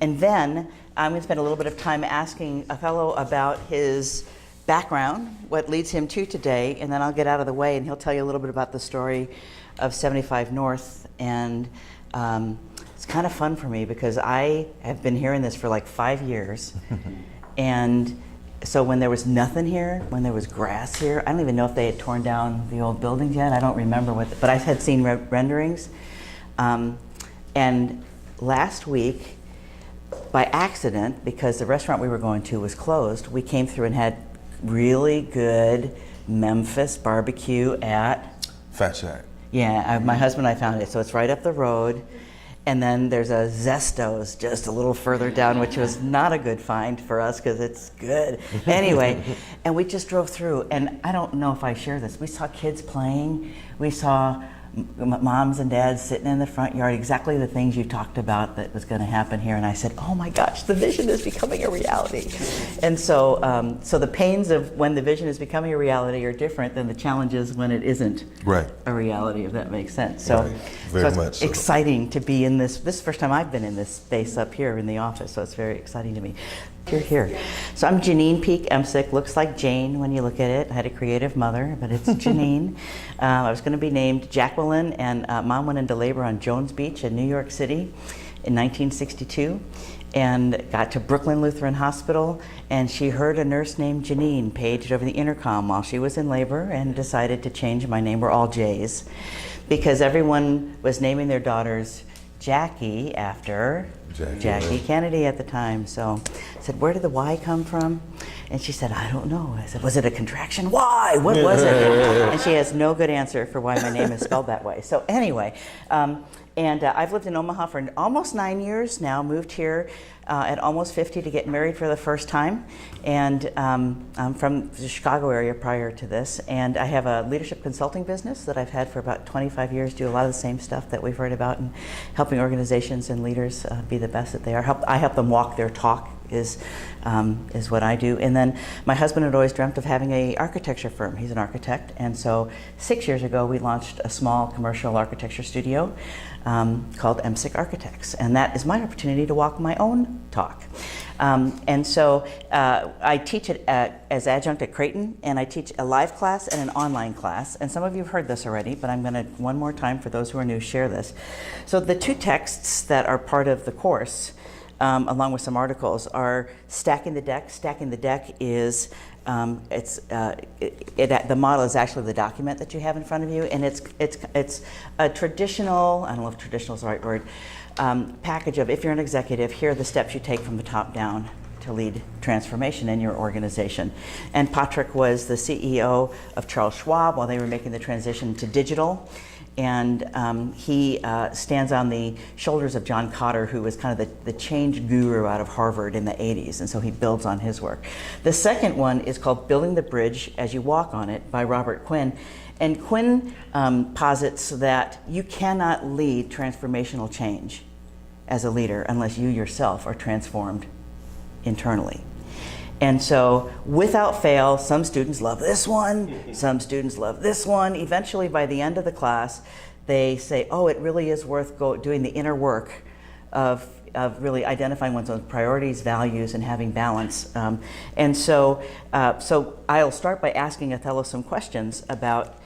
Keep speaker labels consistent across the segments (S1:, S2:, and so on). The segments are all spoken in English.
S1: And then I'm going to spend a little bit of time asking Othello about his background, what leads him to today, and then I'll get out of the way and he'll tell you a little bit about the story of 75 North. And it's kind of fun for me because I have been hearing this for like 5 years. And so when there was nothing here, when there was grass here, I don't even know if they had torn down the old buildings yet. I don't remember but I had seen renderings. And last week, by accident, because the restaurant we were going to was closed, we came through and had really good Memphis barbecue at
S2: Fat Shack.
S1: Yeah, my husband and I found it, so it's right up the road. And then there's a Zesto's just a little further down, which was not a good find for us because it's good. Anyway, and we just drove through, and I don't know if I share this. We saw kids playing. We saw moms and dads sitting in the front yard, exactly the things you talked about that was going to happen here. And I said, oh my gosh, the vision is becoming a reality. And so so the pains of when the vision is becoming a reality are different than the challenges when it isn't a reality, if that makes sense. So,
S2: right. Very
S1: so
S2: much
S1: it's
S2: so.
S1: exciting to be in this. This is the first time I've been in this space up here in the office, so it's very exciting to me. You're here. So I'm Janine Peak Emsick. Looks like Jane when you look at it. I had a creative mother, but it's Janine. I was going to be named Jacqueline, and Mom went into labor on Jones Beach in New York City in 1962 and got to Brooklyn Lutheran Hospital, and she heard a nurse named Janine paged over the intercom while she was in labor and decided to change my name. We're all J's because everyone was naming their daughters Jackie after Jackie Kennedy at the time. So I said, where did the Y come from? And she said, I don't know. I said, was it a contraction? Why? What was it? And she has no good answer for why my name is spelled that way. So anyway, I've lived in Omaha for almost 9 years now, moved here at almost 50 to get married for the first time. And I'm from the Chicago area prior to this. And I have a leadership consulting business that I've had for about 25 years, do a lot of the same stuff that we've heard about and helping organizations and leaders be the best that they are. I help them walk their talk is what I do. And then my husband had always dreamt of having an architecture firm. He's an architect. And so 6 years ago, we launched a small commercial architecture studio called Emsick Architects. And that is my opportunity to walk my own talk. And so I teach it as adjunct at Creighton, and I teach a live class and an online class. And some of you have heard this already, but I'm going to, one more time for those who are new, share this. So the two texts that are part of the course, along with some articles, are Stacking the Deck. Stacking the Deck is, the model is actually the document that you have in front of you, and it's a traditional, I don't know if traditional is the right word, package of, if you're an executive, here are the steps you take from the top down to lead transformation in your organization. And Patrick was the CEO of Charles Schwab while they were making the transition to digital. And he stands on the shoulders of John Cotter, who was kind of the change guru out of Harvard in the 80s, and so he builds on his work. The second one is called Building the Bridge as You Walk on It by Robert Quinn. And Quinn posits that you cannot lead transformational change as a leader unless you yourself are transformed internally. And so, without fail, some students love this one, some students love this one. Eventually, by the end of the class, they say, oh, it really is worth doing the inner work of really identifying one's own priorities, values, and having balance. So I'll start by asking Othello some questions about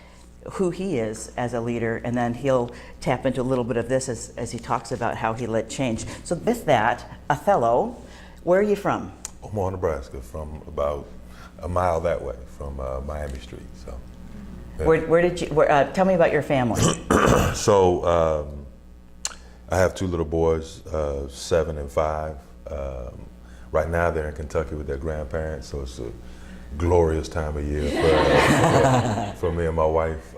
S1: who he is as a leader, and then he'll tap into a little bit of this as he talks about how he led change. So with that, Othello, where are you from?
S2: Omaha, Nebraska, from about a mile that way from Miami Street. So, yeah.
S1: Where did you? Tell me about your family.
S2: So I have two little boys, 7 and 5. Right now they're in Kentucky with their grandparents, so it's a glorious time of year for me and my wife.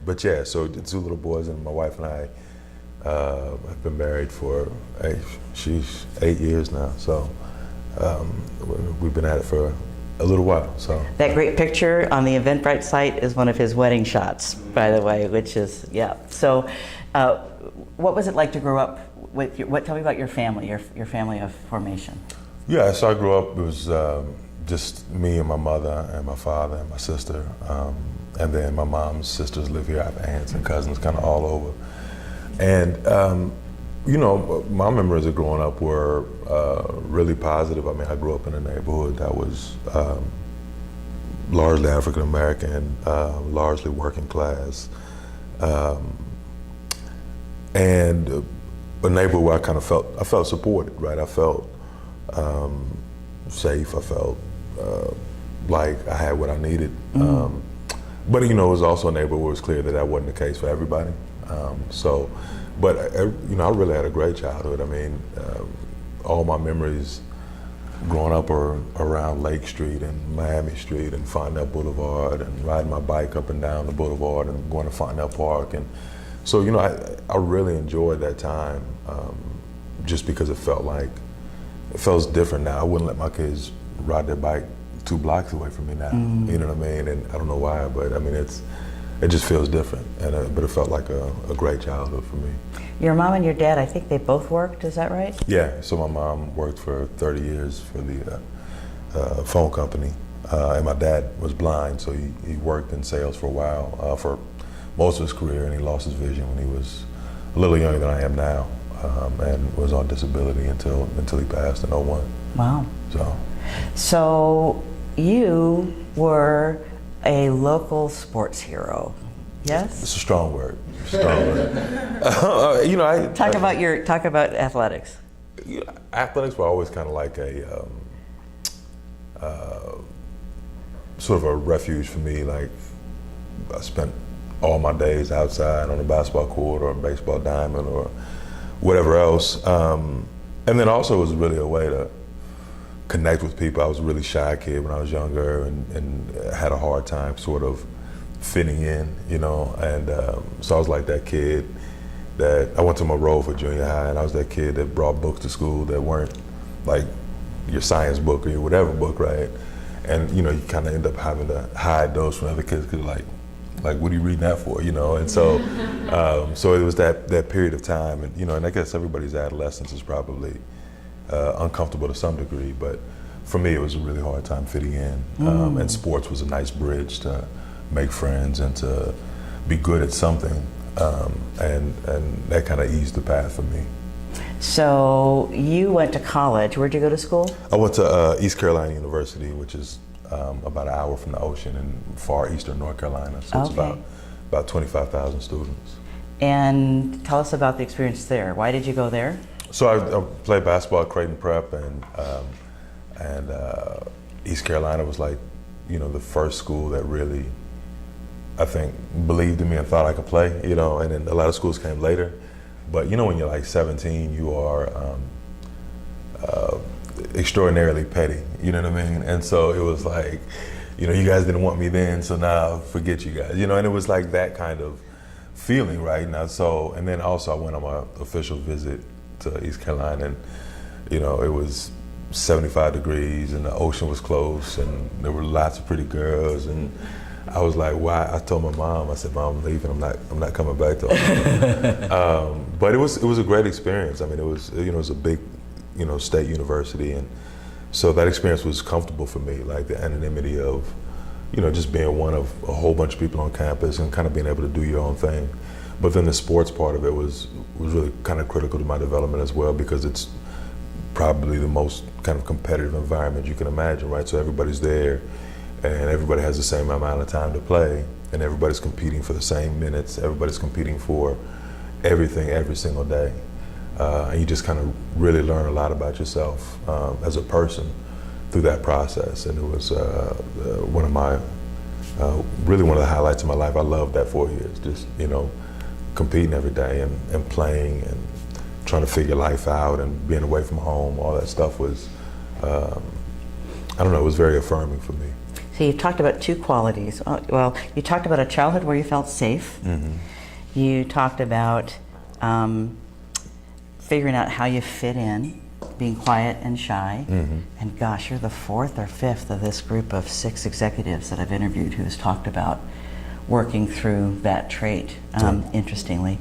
S2: But yeah, so the two little boys and my wife and I have been married for she's 8 years now. So. We've been at it for a little while. So
S1: that great picture on the Eventbrite site is one of his wedding shots, by the way, which is, yeah. So what was it like to grow up with tell me about your family, your family of formation.
S2: Yeah, so I grew up, it was just me and my mother and my father and my sister. And then my mom's sisters live here. I have aunts and cousins kind of all over. And You know, my memories of growing up were really positive. I mean, I grew up in a neighborhood that was largely African American, largely working class, and a neighborhood where I felt supported, right? I felt safe. I felt like I had what I needed. But you know, it was also a neighborhood where it was clear that wasn't the case for everybody. But you know, I really had a great childhood. I mean, all my memories growing up are around Lake Street and Miami Street and Fontenelle Boulevard and riding my bike up and down the boulevard and going to Fontenelle Park. And so, you know, I really enjoyed that time just because it felt different now. I wouldn't let my kids ride their bike 2 blocks away from me now. You know what I mean? And I don't know why, but I mean, it just feels different. And but it felt like a great childhood for me.
S1: Your mom and your dad, I think they both worked, is that right?
S2: Yeah, so my mom worked for 30 years for the phone company, and my dad was blind, so he worked in sales for a while, for most of his career, and he lost his vision when he was a little younger than I am now, and was on disability until he passed in '01.
S1: Wow. So you were a local sports hero, yes?
S2: It's a strong word. You know,
S1: talk about athletics.
S2: You know, athletics were always kind of like a sort of a refuge for me. Like, I spent all my days outside on a basketball court or a baseball diamond or whatever else. And then also it was really a way to connect with people. I was a really shy kid when I was younger and had a hard time sort of fitting in, you know, and so I was like that kid that I went to Monroe for junior high, and I was that kid that brought books to school that weren't like your science book or your whatever book, right? And you know, you kind of end up having to hide those from other kids because like what are you reading that for, you know? And so so it was that period of time, and you know, and I guess everybody's adolescence is probably uncomfortable to some degree, but for me it was a really hard time fitting in, and sports was a nice bridge to make friends and to be good at something, and that kind of eased the path for me.
S1: So you went to college. Where'd you go to school?
S2: I went to East Carolina University, which is about an hour from the ocean in far eastern North Carolina. So it's about 25,000 students. And
S1: tell us about the experience there. Why did you go there?
S2: So I played basketball at Creighton Prep, and East Carolina was like, you know, the first school that really, I think, believed in me and thought I could play, you know, and then a lot of schools came later. But you know, when you're like 17, you are extraordinarily petty, you know what I mean? And so it was like, you know, you guys didn't want me then, so now forget you guys, you know, and it was like that kind of feeling, right? Now, so, and then also I went on my official visit to East Carolina, and you know, it was 75 degrees and the ocean was close and there were lots of pretty girls, and I was like, why? I told my mom, I said, Mom, I'm leaving. I'm not coming back to but it was a great experience. I mean, it was, you know, it was a big, you know, state university, and so that experience was comfortable for me, like the anonymity of, you know, just being one of a whole bunch of people on campus and kind of being able to do your own thing. But then the sports part of it was really kind of critical to my development as well, because it's probably the most kind of competitive environment you can imagine, right? So everybody's there, and everybody has the same amount of time to play, and everybody's competing for the same minutes. Everybody's competing for everything every single day. And you just kind of really learn a lot about yourself as a person through that process. And it was one of the highlights of my life. I loved that 4 years, just, you know, competing every day and playing and trying to figure life out and being away from home. All that stuff was, I don't know, it was very affirming for me.
S1: So you talked about two qualities. Well, you talked about a childhood where you felt safe. Mm-hmm. You talked about figuring out how you fit in, being quiet and shy. Mm-hmm. And gosh, you're the fourth or fifth of this group of 6 executives that I've interviewed who has talked about working through that trait, interestingly.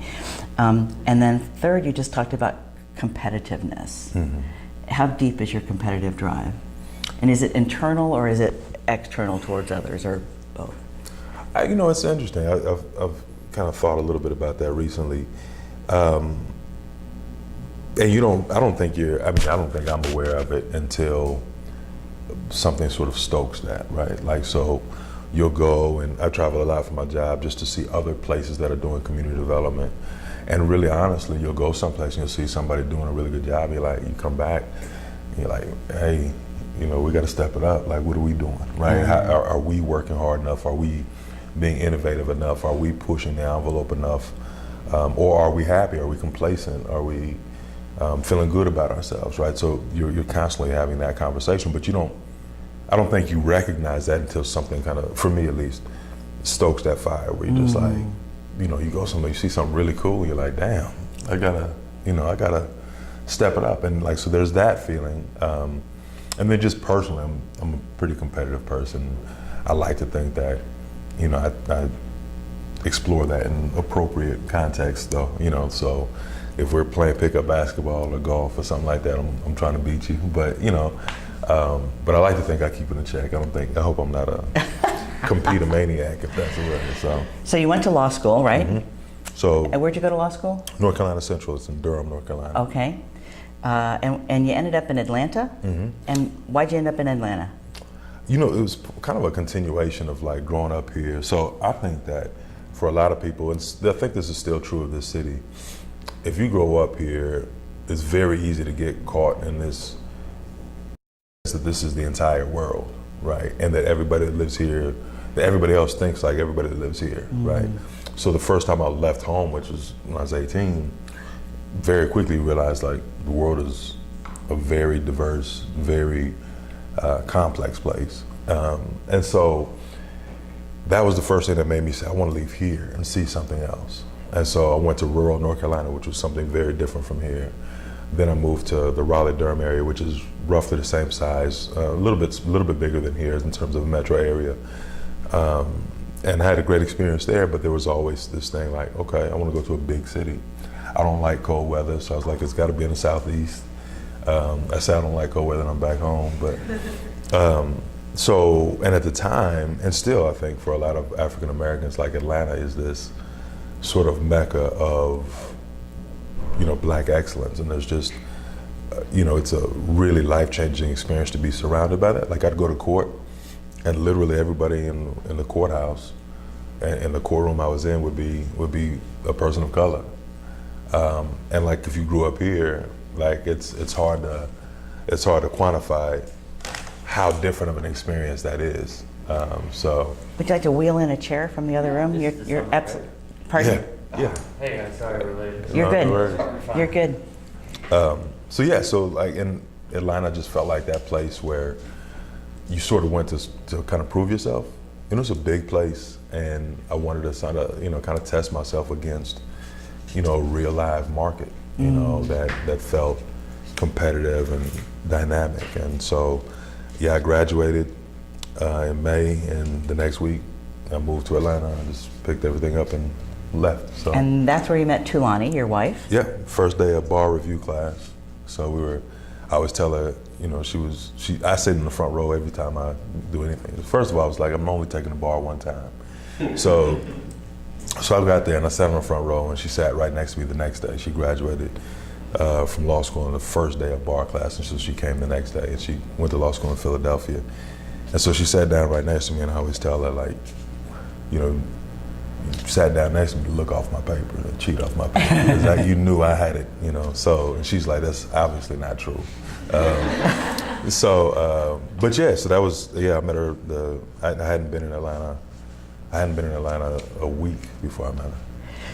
S1: And then third, you just talked about competitiveness. Mm-hmm. How deep is your competitive drive? And is it internal or is it external towards others, or both?
S2: You know, it's interesting. I've kind of thought a little bit about that recently. And you don't, I don't think you're, I mean, I don't think I'm aware of it until something sort of stokes that, right? Like, so you'll go, and I travel a lot for my job just to see other places that are doing community development. And really, honestly, you'll go someplace and you'll see somebody doing a really good job. You're like, you come back, and you're like, hey, you know, we got to step it up. Like, what are we doing, right? Are we working hard enough? Are we being innovative enough? Are we pushing the envelope enough? Or are we happy? Are we complacent? Are we feeling good about ourselves, right? So you're constantly having that conversation, but I don't think you recognize that until something kind of, for me at least, stokes that fire where you're just like, you know, you go somewhere, you see something really cool, you're like, damn, I gotta step it up. And like, so there's that feeling. And then just personally, I'm a pretty competitive person. I like to think that, you know, I explore that in appropriate context though, you know, so if we're playing pickup basketball or golf or something like that, I'm trying to beat you, but you know, but I like to think I keep it in check. I hope I'm not a compete-a-maniac, if that's the word.
S1: So you went to law school, right?
S2: Mm-hmm. So.
S1: And where'd you go to law school?
S2: North Carolina Central. It's in Durham, North Carolina.
S1: Okay. And you ended up in Atlanta? Mm-hmm. And why'd you end up in Atlanta?
S2: You know, it was kind of a continuation of like growing up here. So I think that for a lot of people, and I think this is still true of this city, if you grow up here, it's very easy to get caught in this, that this is the entire world, right? And that everybody that lives here, that everybody else thinks like everybody that lives here, right? So the first time I left home, which was when I was 18, very quickly realized like the world is a very diverse, very complex place. And so that was the first thing that made me say, I want to leave here and see something else. And so I went to rural North Carolina, which was something very different from here. Then I moved to the Raleigh-Durham area, which is roughly the same size, a little bit bigger than here in terms of the metro area. And I had a great experience there, but there was always this thing like, okay, I want to go to a big city. I don't like cold weather, so I was like, it's got to be in the Southeast. I said I don't like cold weather and I'm back home, but so, and at the time, and still I think for a lot of African Americans, like Atlanta is this sort of mecca of, you know, Black excellence, and there's just, you know, it's a really life-changing experience to be surrounded by that. Like I'd go to court, and literally everybody in the courthouse, and in the courtroom I was in would be a person of color. And like if you grew up here, like it's hard to quantify how different of an experience that is. So. Would
S1: you like to wheel in a chair from the other room? You're absolutely. Pardon?
S2: Yeah.
S3: Hey guys, sorry we're late.
S1: You're good. You're good.
S2: So yeah, so like in Atlanta, I just felt like that place where you sort of went to kind of prove yourself. You know, it's a big place, and I wanted to sort of, you know, kind of test myself against, you know, a real live market, you know, that felt competitive and dynamic. And so, yeah, I graduated in May, and the next week I moved to Atlanta. I just picked everything up and left. So.
S1: And that's where you met Tulani, your wife?
S2: Yeah, first day of bar review class. So I always tell her, you know, I sit in the front row every time I do anything. First of all, I was like, I'm only taking the bar one time. So I got there and I sat in the front row, and she sat right next to me the next day. She graduated from law school on the first day of bar class, and so she came the next day, and she went to law school in Philadelphia. And so she sat down right next to me, and I always tell her, like, you know, sat down next to me to look off my paper, to cheat off my paper, because like, you knew I had it, you know. So, and she's like, that's obviously not true. But yeah, so that was, I met her, I hadn't been in Atlanta a week before I met her.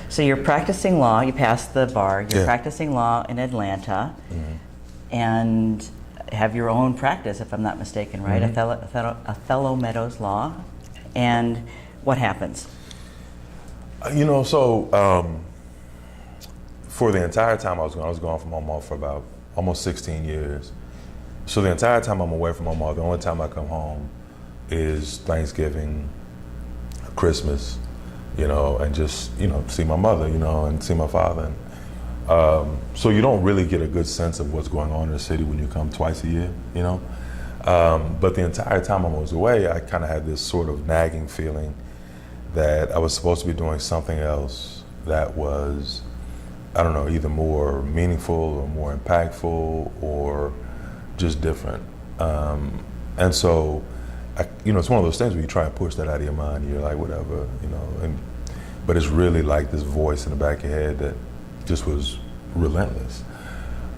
S1: So you're practicing law, you passed the bar, you're practicing law in Atlanta, and have your own practice, if I'm not mistaken, right? Othello Meadows Law. And what happens?
S2: You know, so for the entire time I was gone from Omaha for about almost 16 years. So the entire time I'm away from Omaha, the only time I come home is Thanksgiving, Christmas, you know, and just, you know, see my mother, you know, and see my father. And, so you don't really get a good sense of what's going on in the city when you come twice a year, you know. But the entire time I was away, I kind of had this sort of nagging feeling that I was supposed to be doing something else that was I don't know, either more meaningful or more impactful or just different. And so, it's one of those things where you try and push that out of your mind. You're like, whatever, but it's really like this voice in the back of your head that just was relentless.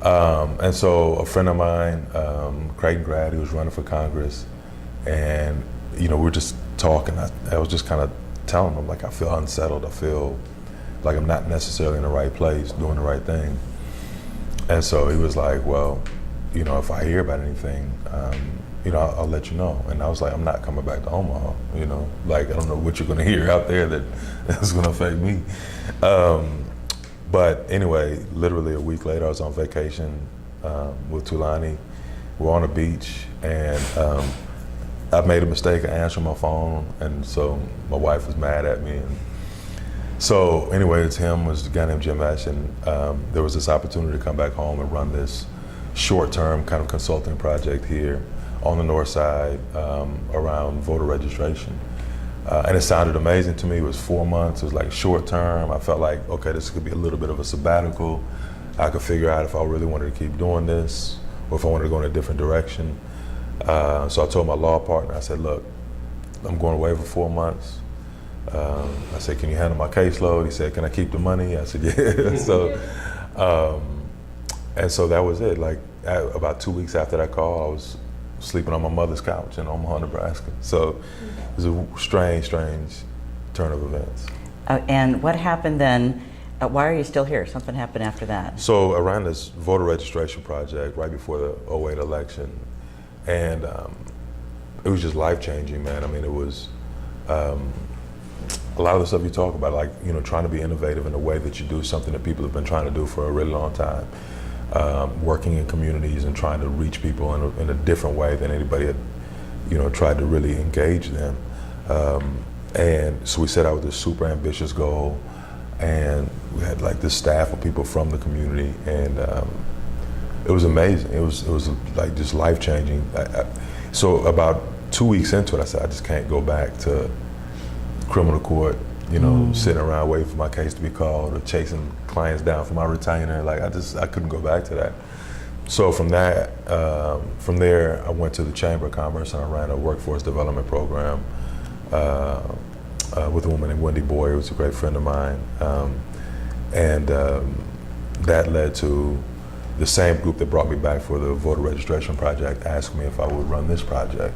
S2: And so a friend of mine, Creighton grad, he was running for Congress, and we were just talking. I was just kind of telling him, like, I feel unsettled. I feel like I'm not necessarily in the right place, doing the right thing. And so he was like, well, if I hear about anything, I'll let you know. And I was like, I'm not coming back to Omaha, like, I don't know what you're gonna hear out there that's gonna affect me. But anyway, literally a week later, I was on vacation with Tulani. We're on a beach, and I made a mistake of answering my phone, and so my wife was mad at me. And so anyway, it was a guy named Jim Ash, and there was this opportunity to come back home and run this short-term kind of consulting project here on the north side around voter registration. And it sounded amazing to me. It was 4 months. It was like short-term. I felt like, okay, this could be a little bit of a sabbatical. I could figure out if I really wanted to keep doing this or if I wanted to go in a different direction. So I told my law partner, I said, look, I'm going away for 4 months. I said, can you handle my caseload? He said, can I keep the money? I said, yeah. And so that was it. Like about 2 weeks after that call, I was sleeping on my mother's couch in Omaha, Nebraska. So it was a strange turn of events.
S1: And what happened then? Why are you still here? Something happened after that.
S2: So I ran this voter registration project right before the '08 election, and it was just life-changing, man. I mean, it was a lot of the stuff you talk about, like, trying to be innovative in the way that you do something that people have been trying to do for a really long time. Working in communities and trying to reach people in a different way than anybody had, tried to really engage them. And so we set out with this super ambitious goal, and we had like this staff of people from the community, and it was amazing. It was like just life-changing. So about 2 weeks into it, I said, I just can't go back to criminal court, sitting around waiting for my case to be called or chasing clients down for my retainer. Like, I couldn't go back to that. So from there, I went to the Chamber of Commerce and I ran a workforce development program with a woman named Wendy Boyer, who was a great friend of mine. That led to the same group that brought me back for the voter registration project asked me if I would run this project.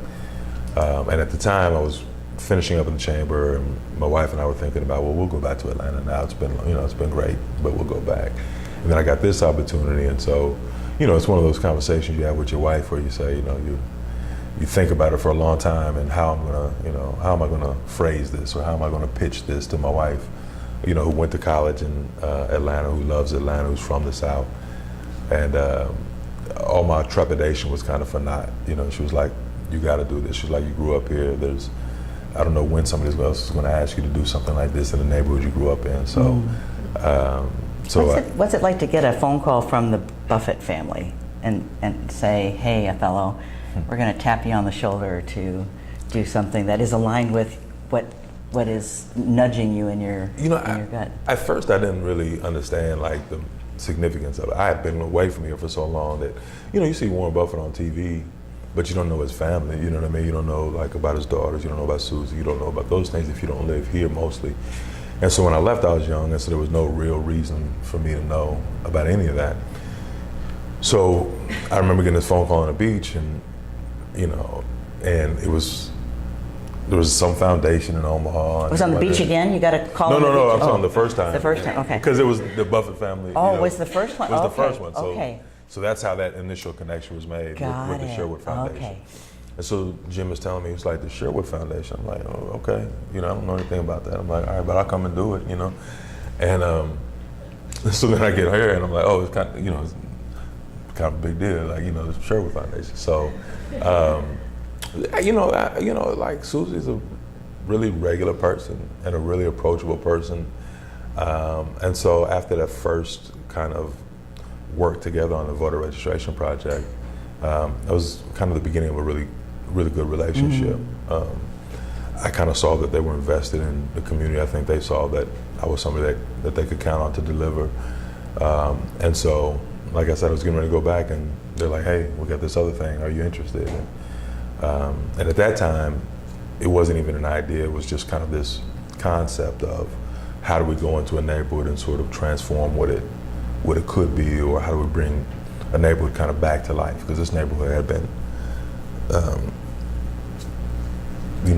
S2: And at the time, I was finishing up in the chamber, and my wife and I were thinking about, well, we'll go back to Atlanta now. It's been great, but we'll go back. And then I got this opportunity, and so, it's one of those conversations you have with your wife where you say, you think about it for a long time, and how am I gonna phrase this, or how am I gonna pitch this to my wife, who went to college in Atlanta, who loves Atlanta, who's from the South, and all my trepidation was kind of for naught. She was like, you got to do this. She's like, you grew up here. I don't know when somebody else is going to ask you to do something like this in the neighborhood you grew up in. So,
S1: what's it like to get a phone call from the Buffett family and say, hey, Othello, we're going to tap you on the shoulder to do something that is aligned with what is nudging you in your gut?
S2: At first, I didn't really understand like the significance of it. I had been away from here for so long that, you see Warren Buffett on TV, but you don't know his family, you know what I mean? You don't know like about his daughters, you don't know about Susie, you don't know about those things if you don't live here mostly. And so when I left, I was young, and so there was no real reason for me to know about any of that. So I remember getting this phone call on the beach, and and there was some foundation in Omaha.
S1: It was on the beach again? You got a call?
S2: No, I'm talking the first time.
S1: The first time, okay.
S2: Because it was the Buffett family.
S1: Oh, it was the first one?
S2: It was the first one. So,
S1: okay.
S2: So that's how that initial connection was made with the Sherwood Foundation.
S1: Okay.
S2: And so Jim was telling me, it's like the Sherwood Foundation. I'm like, oh, okay. I don't know anything about that. I'm like, all right, but I'll come and do it, And so then I get here and I'm like, oh, it's kind of, it's kind of a big deal, like, the Sherwood Foundation. So, like Susie's a really regular person and a really approachable person. And so after that first kind of work together on the voter registration project, it was kind of the beginning of a really good relationship. I kind of saw that they were invested in the community. I think they saw that I was somebody that they could count on to deliver. And so, like I said, I was getting ready to go back, and they're like, "Hey, we got this other thing. Are you interested?" And at that time, it wasn't even an idea. It was just kind of this concept of how do we go into a neighborhood and sort of transform what it could be, or how do we bring a neighborhood kind of back to life? Because this neighborhood had been,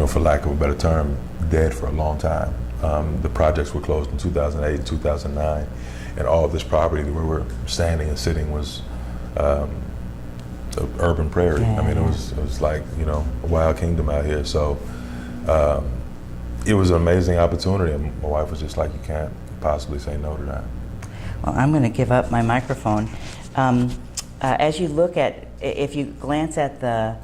S2: for lack of a better term, dead for a long time. The projects were closed in 2008 and 2009, and all of this property where we're standing and sitting was urban prairie.
S1: Yeah.
S2: I mean, it was like, a wild kingdom out here. So it was an amazing opportunity, and my wife was just like, you can't possibly say no to that.
S1: Well, I'm going to give up my microphone. As you look at, if you glance at the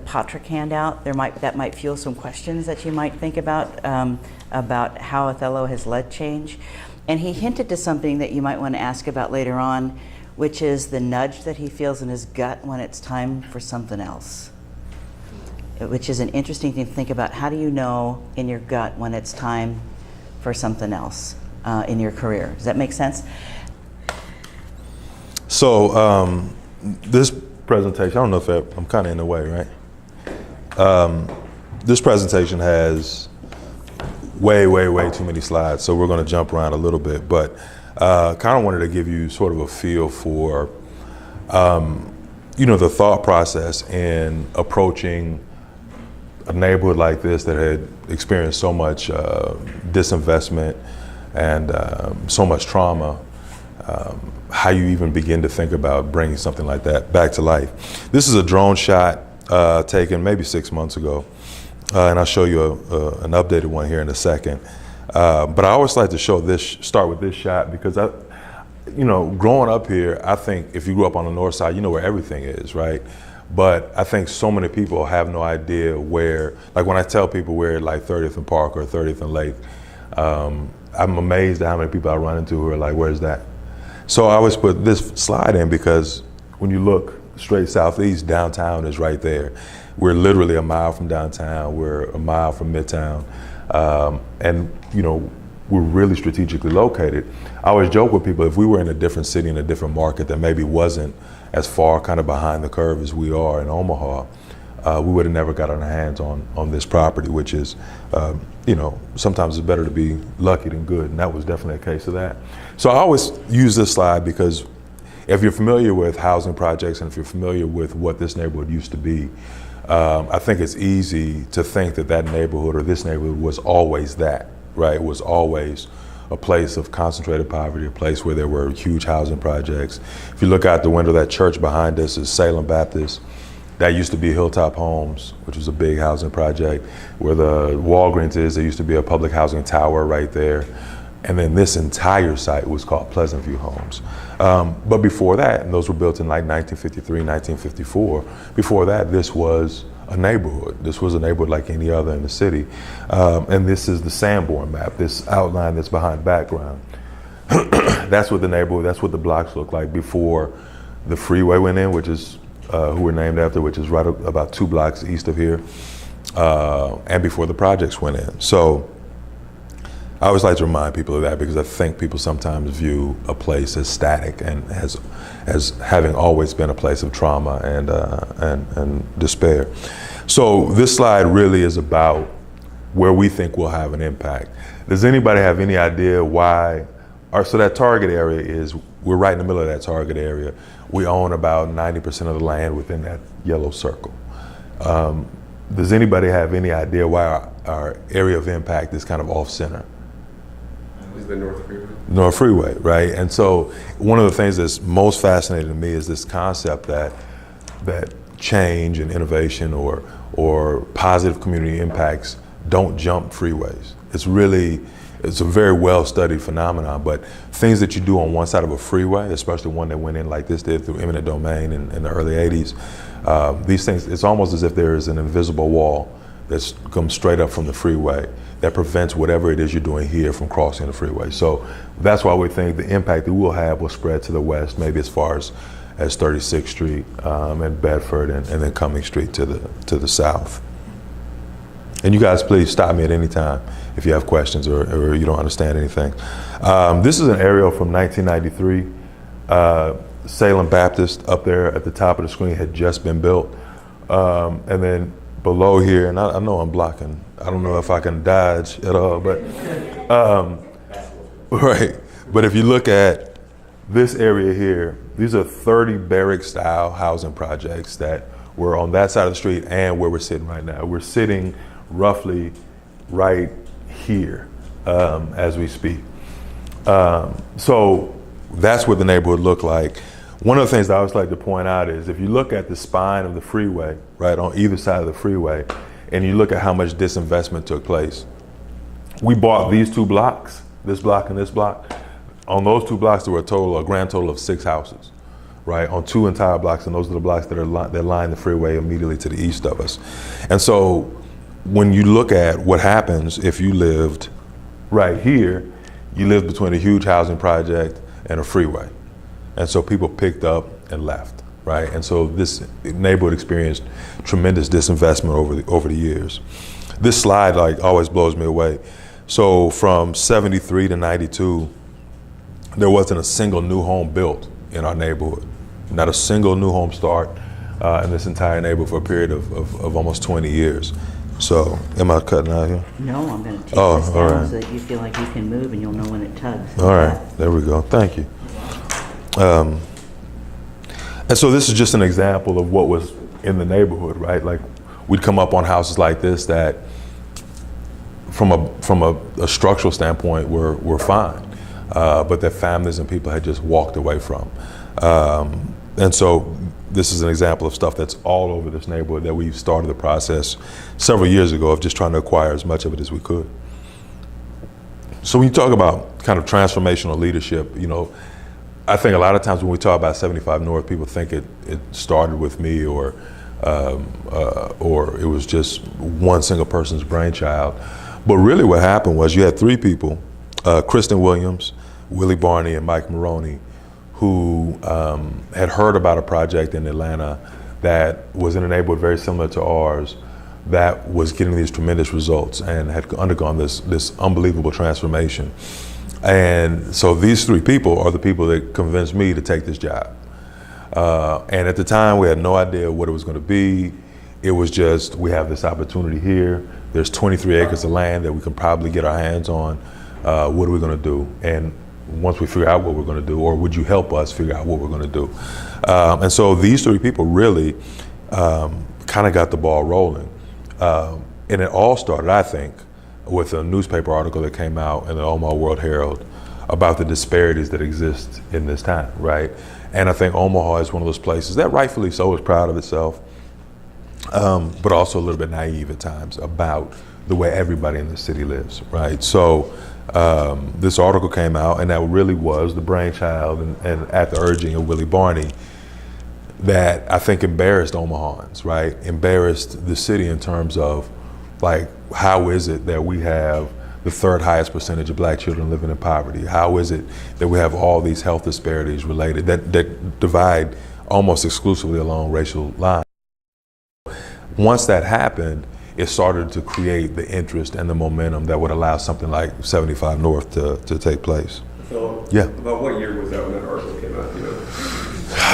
S1: Patrick handout, that might fuel some questions that you might think about how Othello has led change. And he hinted to something that you might want to ask about later on, which is the nudge that he feels in his gut when it's time for something else, which is an interesting thing to think about. How do you know in your gut when it's time for something else in your career? Does that make sense?
S2: So this presentation, I don't know if I'm kind of in the way, right? This presentation has way too many slides, so we're going to jump around a little bit, but kind of wanted to give you sort of a feel for, the thought process in approaching a neighborhood like this that had experienced so much disinvestment and so much trauma. How you even begin to think about bringing something like that back to life. This is a drone shot taken maybe 6 months ago, and I'll show you an updated one here in a second. But I always like to start with this shot because growing up here, I think if you grew up on the north side, you know where everything is, right? But I think so many people have no idea where, like when I tell people we're like 30th and Park or 30th and Lake, I'm amazed at how many people I run into who are like, where's that? So I always put this slide in because when you look straight southeast, downtown is right there. We're literally a mile from downtown. We're a mile from Midtown. And we're really strategically located. I always joke with people, if we were in a different city, in a different market that maybe wasn't as far kind of behind the curve as we are in Omaha, we would have never got our hands on this property, which is, sometimes it's better to be lucky than good, and that was definitely a case of that. So I always use this slide because if you're familiar with housing projects and if you're familiar with what this neighborhood used to be, I think it's easy to think that neighborhood or this neighborhood was always that, right? It was always a place of concentrated poverty, a place where there were huge housing projects. If you look out the window, that church behind us is Salem Baptist. That used to be Hilltop Homes, which was a big housing project. Where the Walgreens is, there used to be a public housing tower right there. And then this entire site was called Pleasant View Homes. But before that, and those were built in like 1953, 1954, before that, this was a neighborhood. This was a neighborhood like any other in the city. And this is the Sanborn map, this outline that's behind background. That's what the neighborhood, that's what the blocks look like before the freeway went in, which is who we're named after, which is right about 2 blocks east of here, and before the projects went in. So I always like to remind people of that because I think people sometimes view a place as static and as having always been a place of trauma and despair. So this slide really is about where we think we'll have an impact. Does anybody have any idea why? So that target area we're right in the middle of that target area. We own about 90% of the land within that yellow circle. Does anybody have any idea why our area of impact is kind of off center?
S3: Is the North Freeway?
S2: North Freeway, right? And so one of the things that's most fascinating to me is this concept that change and innovation or positive community impacts don't jump freeways. It's a very well-studied phenomenon, but things that you do on one side of a freeway, especially one that went in like this did through eminent domain in the early 80s, these things, it's almost as if there is an invisible wall that's comes straight up from the freeway that prevents whatever it is you're doing here from crossing the freeway. So that's why we think the impact that we'll have will spread to the west, maybe as far as 36th Street and Bedford and then Cumming Street to the south. And you guys, please stop me at any time if you have questions or you don't understand anything. This is an aerial from 1993. Salem Baptist up there at the top of the screen had just been built. And then below here, and I know I'm blocking, I don't know if I can dodge at all, but, right. But if you look at this area here, these are 30 barrack-style housing projects that were on that side of the street and where we're sitting right now. We're sitting roughly right here as we speak. So that's what the neighborhood looked like. One of the things that I always like to point out is if you look at the spine of the freeway, right, on either side of the freeway, and you look at how much disinvestment took place. We bought these two blocks, this block and this block. On those two blocks, there were a grand total of 6 houses, right, on 2 entire blocks, and those are the blocks that line the freeway immediately to the east of us. And so when you look at what happens if you lived right here, you lived between a huge housing project and a freeway. And so people picked up and left, right? And so this neighborhood experienced tremendous disinvestment over the years. This slide always blows me away. So from 73 to 92, there wasn't a single new home built in our neighborhood. Not a single new home start in this entire neighborhood for a period of almost 20 years. So, am I cutting out here?
S1: No, I'm going to take this down
S2: right.
S1: so that you feel like you can move and you'll know when it tugs.
S2: All right, there we go. Thank you. And so this is just an example of what was in the neighborhood, right? Like we'd come up on houses like this that, from a structural standpoint, were fine, but that families and people had just walked away from. And so this is an example of stuff that's all over this neighborhood that we started the process several years ago of just trying to acquire as much of it as we could. So when you talk about kind of transformational leadership, I think a lot of times when we talk about 75 North, people think it started with me or it was just one single person's brainchild. But really what happened was you had 3 people, Kristen Williams, Willie Barney, and Mike Maroney, who had heard about a project in Atlanta that was in a neighborhood very similar to ours that was getting these tremendous results and had undergone this unbelievable transformation. And so these 3 people are the people that convinced me to take this job. And at the time, we had no idea what it was going to be. It was just, we have this opportunity here. There's 23 acres of land that we can probably get our hands on. What are we going to do? And once we figure out what we're going to do, or would you help us figure out what we're going to do? And so these 3 people really kind of got the ball rolling. And it all started, I think, with a newspaper article that came out in the Omaha World Herald about the disparities that exist in this town, right? And I think Omaha is one of those places that rightfully so is proud of itself, but also a little bit naive at times about the way everybody in the city lives, right? So this article came out, and that really was the brainchild and at the urging of Willie Barney that I think embarrassed Omahans, right? Embarrassed the city in terms of how is it that we have the 3rd highest percentage of Black children living in poverty? How is it that we have all these health disparities related that divide almost exclusively along racial lines? Once that happened, it started to create the interest and the momentum that would allow something like 75 North to take place.
S3: So,
S2: Yeah.
S3: about what year was that when that article came out?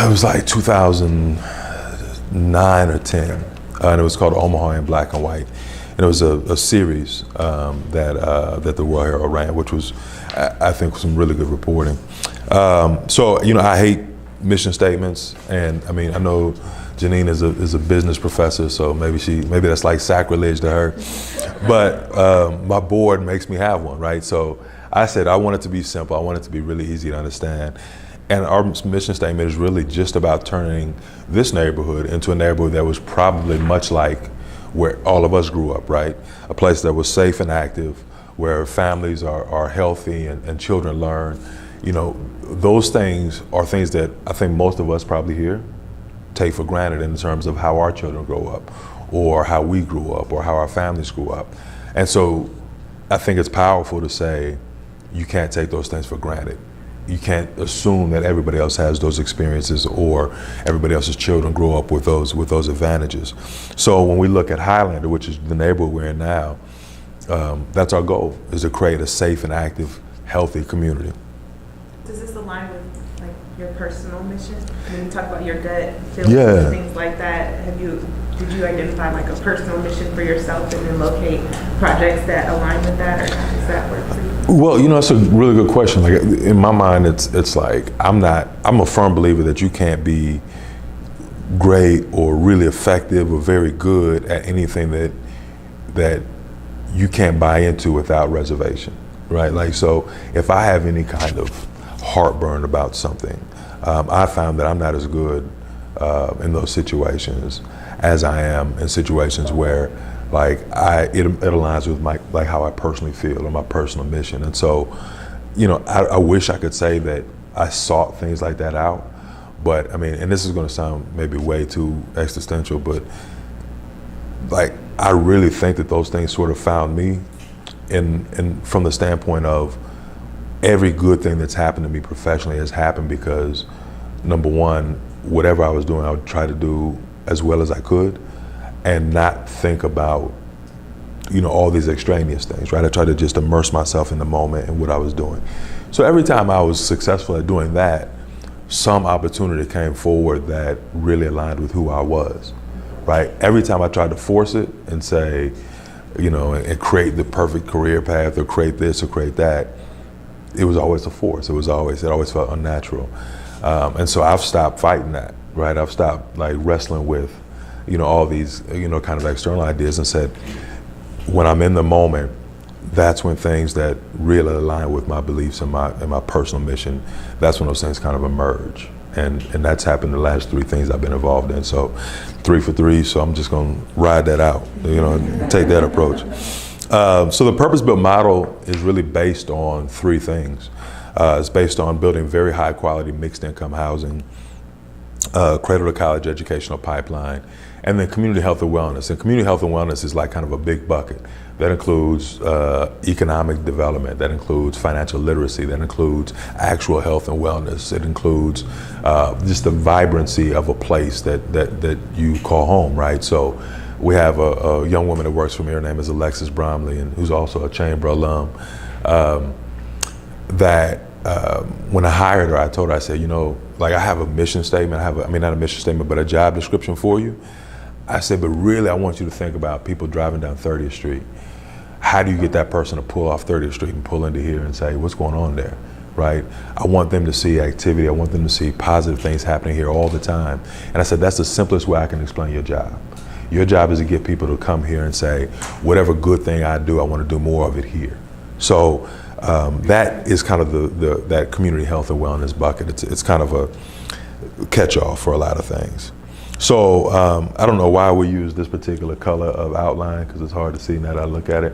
S2: It was like 2009 or 10, and it was called Omaha in Black and White. And it was a series that the World Herald ran, which was, I think, some really good reporting. So, I hate mission statements, and I mean, I know Janine is a business professor, so maybe that's like sacrilege to her. But my board makes me have one, right? So I said I want it to be simple. I want it to be really easy to understand. And our mission statement is really just about turning this neighborhood into a neighborhood that was probably much like where all of us grew up, right? A place that was safe and active, where families are healthy and children learn. Those things are things that I think most of us probably here take for granted in terms of how our children grow up, or how we grew up, or how our families grew up. And so I think it's powerful to say you can't take those things for granted. you can't assume that everybody else has those experiences or everybody else's children grow up with those advantages. So when we look at Highlander, which is the neighborhood we're in now, that's our goal, is to create a safe and active, healthy community.
S4: Does this align with like your personal mission? When you talk about your gut feelings
S2: Yeah.
S4: and things like that, did you identify like a personal mission for yourself and then locate projects that align with that, or how does that work for you?
S2: Well, that's a really good question. Like in my mind, it's like I'm a firm believer that you can't be great or really effective or very good at anything that you can't buy into without reservation, right? Like, so if I have any kind of heartburn about something, I found that I'm not as good in those situations as I am in situations where like it aligns with like how I personally feel or my personal mission. And so, I wish I could say that I sought things like that out, but I mean, and this is going to sound maybe way too existential, but like I really think that those things sort of found me, and from the standpoint of every good thing that's happened to me professionally has happened because, number one, whatever I was doing, I would try to do as well as I could and not think about, all these extraneous things, right? I tried to just immerse myself in the moment and what I was doing. So every time I was successful at doing that, some opportunity came forward that really aligned with who I was, right? Every time I tried to force it and say, and create the perfect career path or create this or create that, it was always a force. It always felt unnatural. And so I've stopped fighting that, right? I've stopped like wrestling with, all these, kind of external ideas and said, when I'm in the moment, that's when things that really align with my beliefs and my personal mission, that's when those things kind of emerge. And that's happened the last 3 things I've been involved in. So 3 for 3, so I'm just gonna ride that out, and take that approach. So the purpose-built model is really based on 3 things. It's based on building very high quality mixed income housing, cradle to college educational pipeline, and then community health and wellness. And community health and wellness is like kind of a big bucket. That includes economic development, that includes financial literacy, that includes actual health and wellness. It includes just the vibrancy of a place that you call home, right? So we have a young woman that works for me, her name is Alexis Bromley, and who's also a Chamber alum, when I hired her, I told her, I said, like I have a mission statement, not a mission statement, but a job description for you. I said, but really I want you to think about people driving down 30th Street. How do you get that person to pull off 30th Street and pull into here and say, what's going on there, right? I want them to see activity. I want them to see positive things happening here all the time. And I said, that's the simplest way I can explain your job. Your job is to get people to come here and say, whatever good thing I do, I want to do more of it here. So that is kind of that community health and wellness bucket. It's kind of a catch-all for a lot of things. So I don't know why we use this particular color of outline because it's hard to see now that I look at it.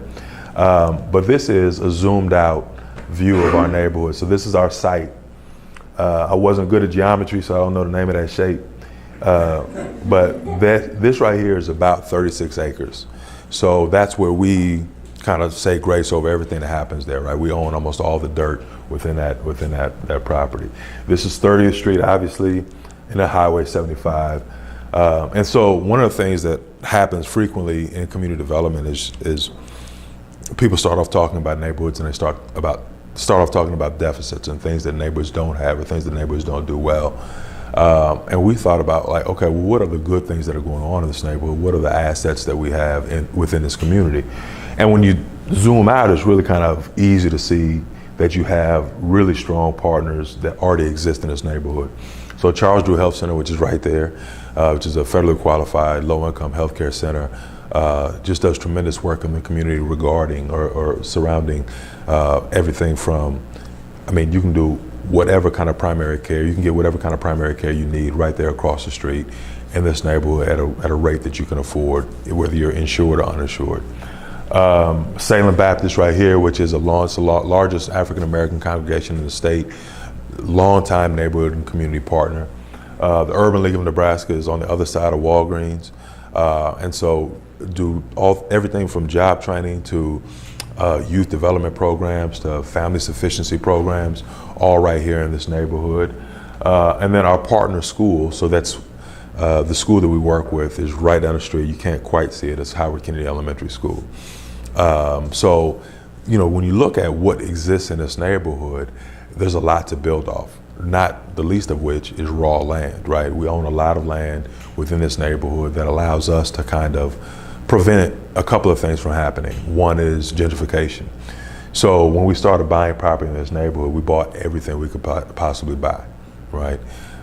S2: But this is a zoomed out view of our neighborhood. So this is our site. I wasn't good at geometry, so I don't know the name of that shape. But this right here is about 36 acres. So that's where we kind of say grace over everything that happens there, right? We own almost all the dirt within that property. This is 30th Street, obviously, and the Highway 75. And so one of the things that happens frequently in community development is people start off talking about neighborhoods and they start off talking about deficits and things that neighbors don't have or things that neighbors don't do well. And we thought about like, okay, well, what are the good things that are going on in this neighborhood? What are the assets that we have within this community? And when you zoom out, it's really kind of easy to see that you have really strong partners that already exist in this neighborhood. So Charles Drew Health Center, which is right there, which is a federally qualified low-income healthcare center, just does tremendous work in the community regarding or surrounding everything from, you can do whatever kind of primary care, you can get whatever kind of primary care you need right there across the street in this neighborhood at a rate that you can afford, whether you're insured or uninsured. Salem Baptist right here, which is the largest African-American congregation in the state, longtime neighborhood and community partner. The Urban League of Nebraska is on the other side of Walgreens. And so do everything from job training to youth development programs to family sufficiency programs, all right here in this neighborhood. And then our partner school, so that's the school that we work with is right down the street. You can't quite see it. It's Howard Kennedy Elementary School. So, you know, when you look at what exists in this neighborhood, there's a lot to build off, not the least of which is raw land, right? We own a lot of land within this neighborhood that allows us to kind of prevent a couple of things from happening. One is gentrification. So when we started buying property in this neighborhood, we bought everything we could possibly buy, right?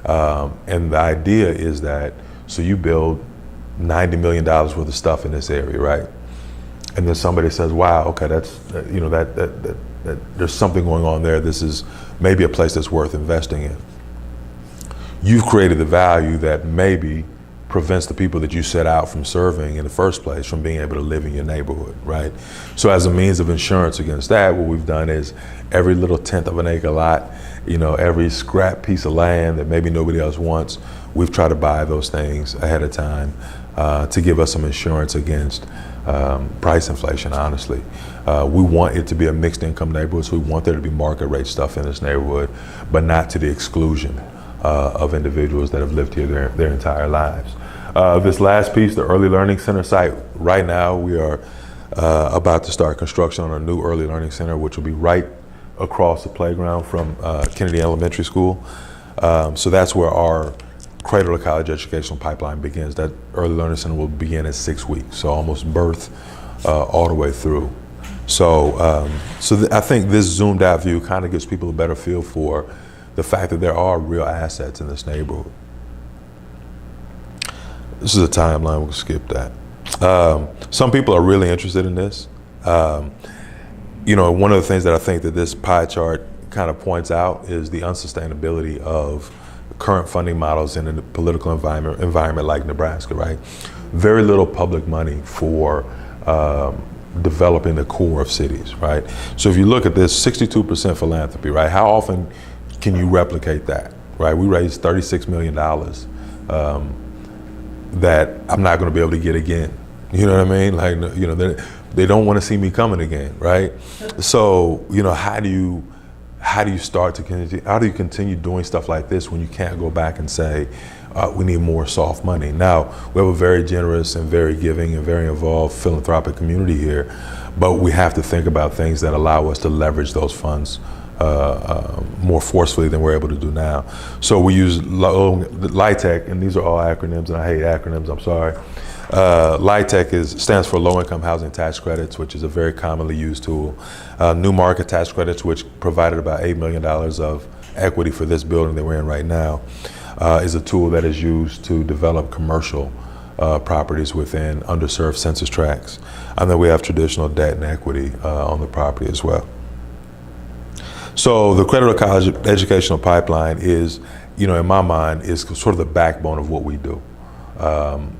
S2: And the idea is that, so you build $90 million worth of stuff in this area, right? And then somebody says, wow, okay, that's, you know, that there's something going on there. This is maybe a place that's worth investing in. You've created the value that maybe prevents the people that you set out from serving in the first place from being able to live in your neighborhood, right? So as a means of insurance against that, what we've done is every little tenth of an acre lot, you know, every scrap piece of land that maybe nobody else wants, we've tried to buy those things ahead of time to give us some insurance against price inflation, honestly. We want it to be a mixed income neighborhood, so we want there to be market rate stuff in this neighborhood, but not to the exclusion of individuals that have lived here their entire lives. This last piece, the Early Learning Center site, right now we are about to start construction on a new Early Learning Center, which will be right across the playground from Kennedy Elementary School. So that's where our cradle to college educational pipeline begins. That Early Learning Center will begin at 6 weeks, so almost birth all the way through. So, I think this zoomed out view kind of gives people a better feel for the fact that there are real assets in this neighborhood. This is a timeline, we'll skip that. Some people are really interested in this. You know, one of the things that I think that this pie chart kind of points out is the unsustainability of current funding models in a political environment like Nebraska, right? Very little public money for developing the core of cities, right? So if you look at this, 62% philanthropy, right? How often can you replicate that, right? We raised $36 million that I'm not going to be able to get again. You know what I mean? Like, you know, they don't want to see me coming again, right? So, you know, how do you continue doing stuff like this when you can't go back and say, we need more soft money? Now, we have a very generous and very giving and very involved philanthropic community here, but we have to think about things that allow us to leverage those funds more forcefully than we're able to do now. So we use LIHTC, and these are all acronyms, and I hate acronyms, I'm sorry. LIHTC stands for Low Income Housing Tax Credits, which is a very commonly used tool. New Market Tax Credits, which provided about $8 million of equity for this building that we're in right now, is a tool that is used to develop commercial properties within underserved census tracts. And then we have traditional debt and equity on the property as well. So the credit to college educational pipeline is, you know, in my mind, is sort of the backbone of what we do.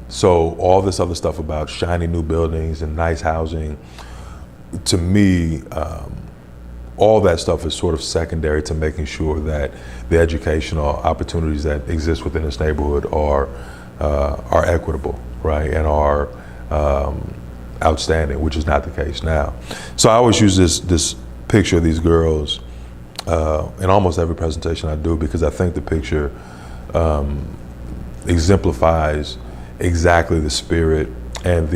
S2: So all this other stuff about shiny new buildings and nice housing, to me, all that stuff is sort of secondary to making sure that the educational opportunities that exist within this neighborhood are equitable, right, and are outstanding, which is not the case now. So I always use this picture of these girls in almost every presentation I do, because I think the picture exemplifies exactly the spirit and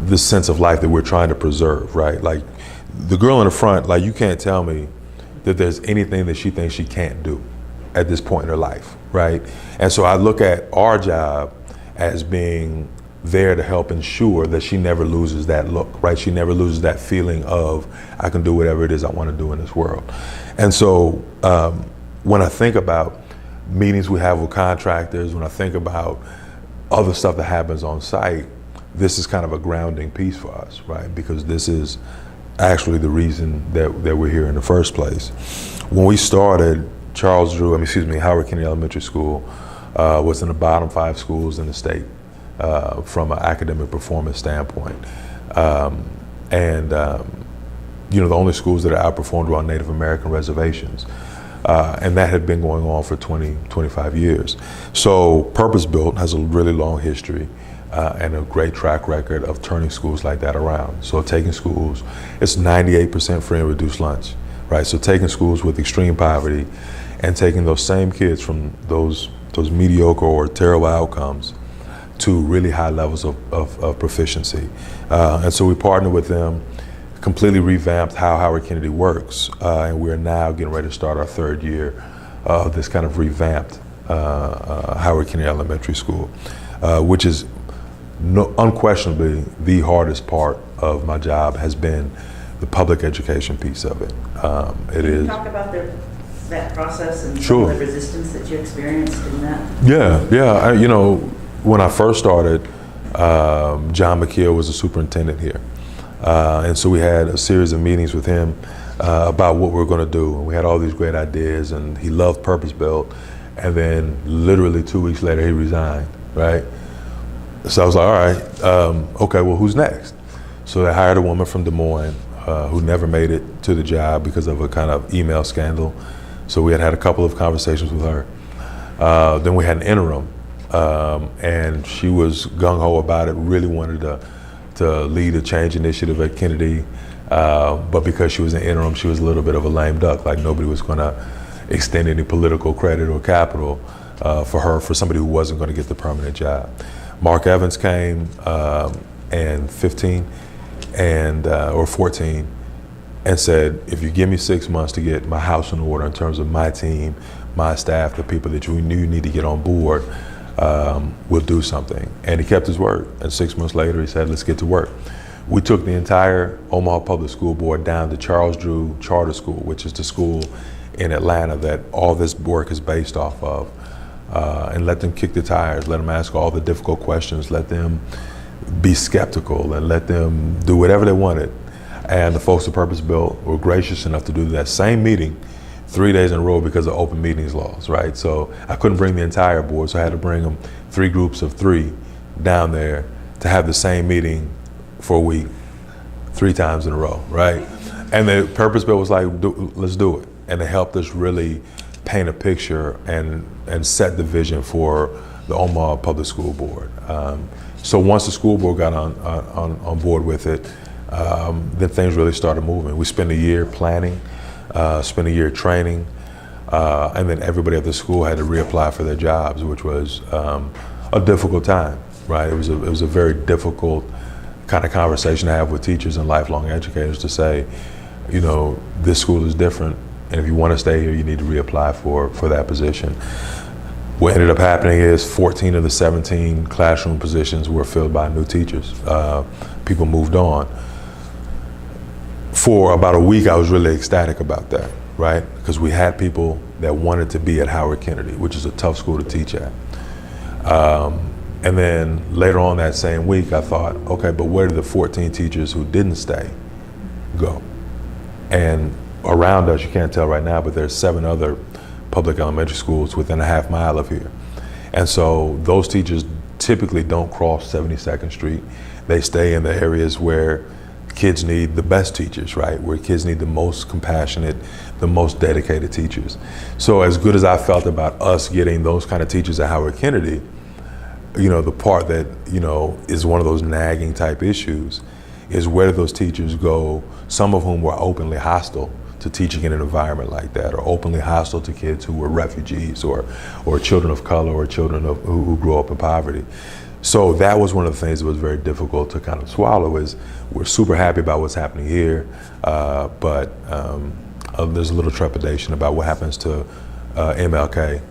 S2: the sense of life that we're trying to preserve, right? Like the girl in the front, like you can't tell me that there's anything that she thinks she can't do at this point in her life, right? And so I look at our job as being there to help ensure that she never loses that look, right? She never loses that feeling of, I can do whatever it is I want to do in this world. And so when I think about meetings we have with contractors, when I think about other stuff that happens on site, this is kind of a grounding piece for us, right? Because this is actually the reason that we're here in the first place. When we started, Howard Kennedy Elementary School was in the bottom 5 schools in the state from an academic performance standpoint. You know, the only schools that are outperformed were on Native American reservations. And that had been going on for 20, 25 years. So purpose-built has a really long history. and a great track record of turning schools like that around. So taking schools, it's 98% free and reduced lunch, right? So taking schools with extreme poverty and taking those same kids from those mediocre or terrible outcomes to really high levels of proficiency. And so we partnered with them, completely revamped how Howard Kennedy works, and we're now getting ready to start our third year of this kind of revamped Howard Kennedy Elementary School, which is unquestionably the hardest part of my job has been the public education piece of it. It
S1: Can you
S2: is.
S1: talk about that process and some
S2: Sure.
S1: of the resistance that you experienced in that?
S2: Yeah. When I first started, John McKeel was the superintendent here. And so we had a series of meetings with him about what we were going to do. And we had all these great ideas, and he loved purpose-built. And then literally 2 weeks later, he resigned, right? So I was like, all right, okay, well, who's next? So they hired a woman from Des Moines who never made it to the job because of a kind of email scandal. So we had a couple of conversations with her. Then we had an interim, and she was gung-ho about it, really wanted to lead a change initiative at Kennedy. But because she was an interim, she was a little bit of a lame duck, like nobody was gonna extend any political credit or capital for her, for somebody who wasn't gonna get the permanent job. Mark Evans came in 15 or 14 and said, if you give me 6 months to get my house in order in terms of my team, my staff, the people that you knew you need to get on board, we'll do something. And he kept his word. And 6 months later, he said, let's get to work. We took the entire Omaha Public School Board down to Charles Drew Charter School, which is the school in Atlanta that all this work is based off of, and let them kick the tires, let them ask all the difficult questions, let them be skeptical, and let them do whatever they wanted. And the folks at Purpose Built were gracious enough to do that same meeting 3 days in a row because of open meetings laws, right? So I couldn't bring the entire board, so I had to bring them 3 groups of 3 down there to have the same meeting for a week, 3 times in a row, right? And the Purpose Built was like, let's do it. And it helped us really paint a picture and set the vision for the Omaha Public School Board. So once the school board got on board with it, then things really started moving. We spent a year planning, spent a year training, and then everybody at the school had to reapply for their jobs, which was a difficult time, right? It was a very difficult kind of conversation to have with teachers and lifelong educators to say, this school is different, and if you want to stay here, you need to reapply for that position. What ended up happening is 14 of the 17 classroom positions were filled by new teachers. People moved on. For about a week, I was really ecstatic about that, right? Because we had people that wanted to be at Howard Kennedy, which is a tough school to teach at. And then later on that same week, I thought, okay, but where did the 14 teachers who didn't stay go? And around us, you can't tell right now, but there's 7 other public elementary schools within a half mile of here. And so those teachers typically don't cross 72nd Street. They stay in the areas where kids need the best teachers, right? Where kids need the most compassionate, the most dedicated teachers. So as good as I felt about us getting those kind of teachers at Howard Kennedy, the part that, is one of those nagging type issues is where do those teachers go, some of whom were openly hostile to teaching in an environment like that, or openly hostile to kids who were refugees or children of color or children who grew up in poverty. So that was one of the things that was very difficult to kind of swallow. Is we're super happy about what's happening here, but there's a little trepidation about what happens to MLK,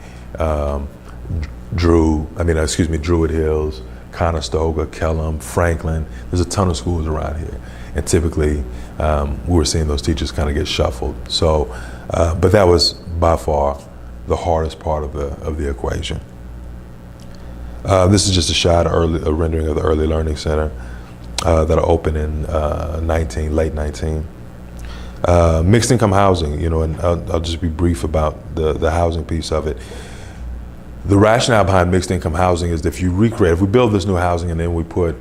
S2: Druid Hills, Conestoga, Kellam, Franklin. There's a ton of schools around here, and typically we were seeing those teachers kind of get shuffled. So, but that was by far the hardest part of the equation. This is just a shot, a rendering of the Early Learning Center that'll open in late 19. Mixed income housing, and I'll just be brief about the housing piece of it. The rationale behind mixed income housing is that if we build this new housing and then we put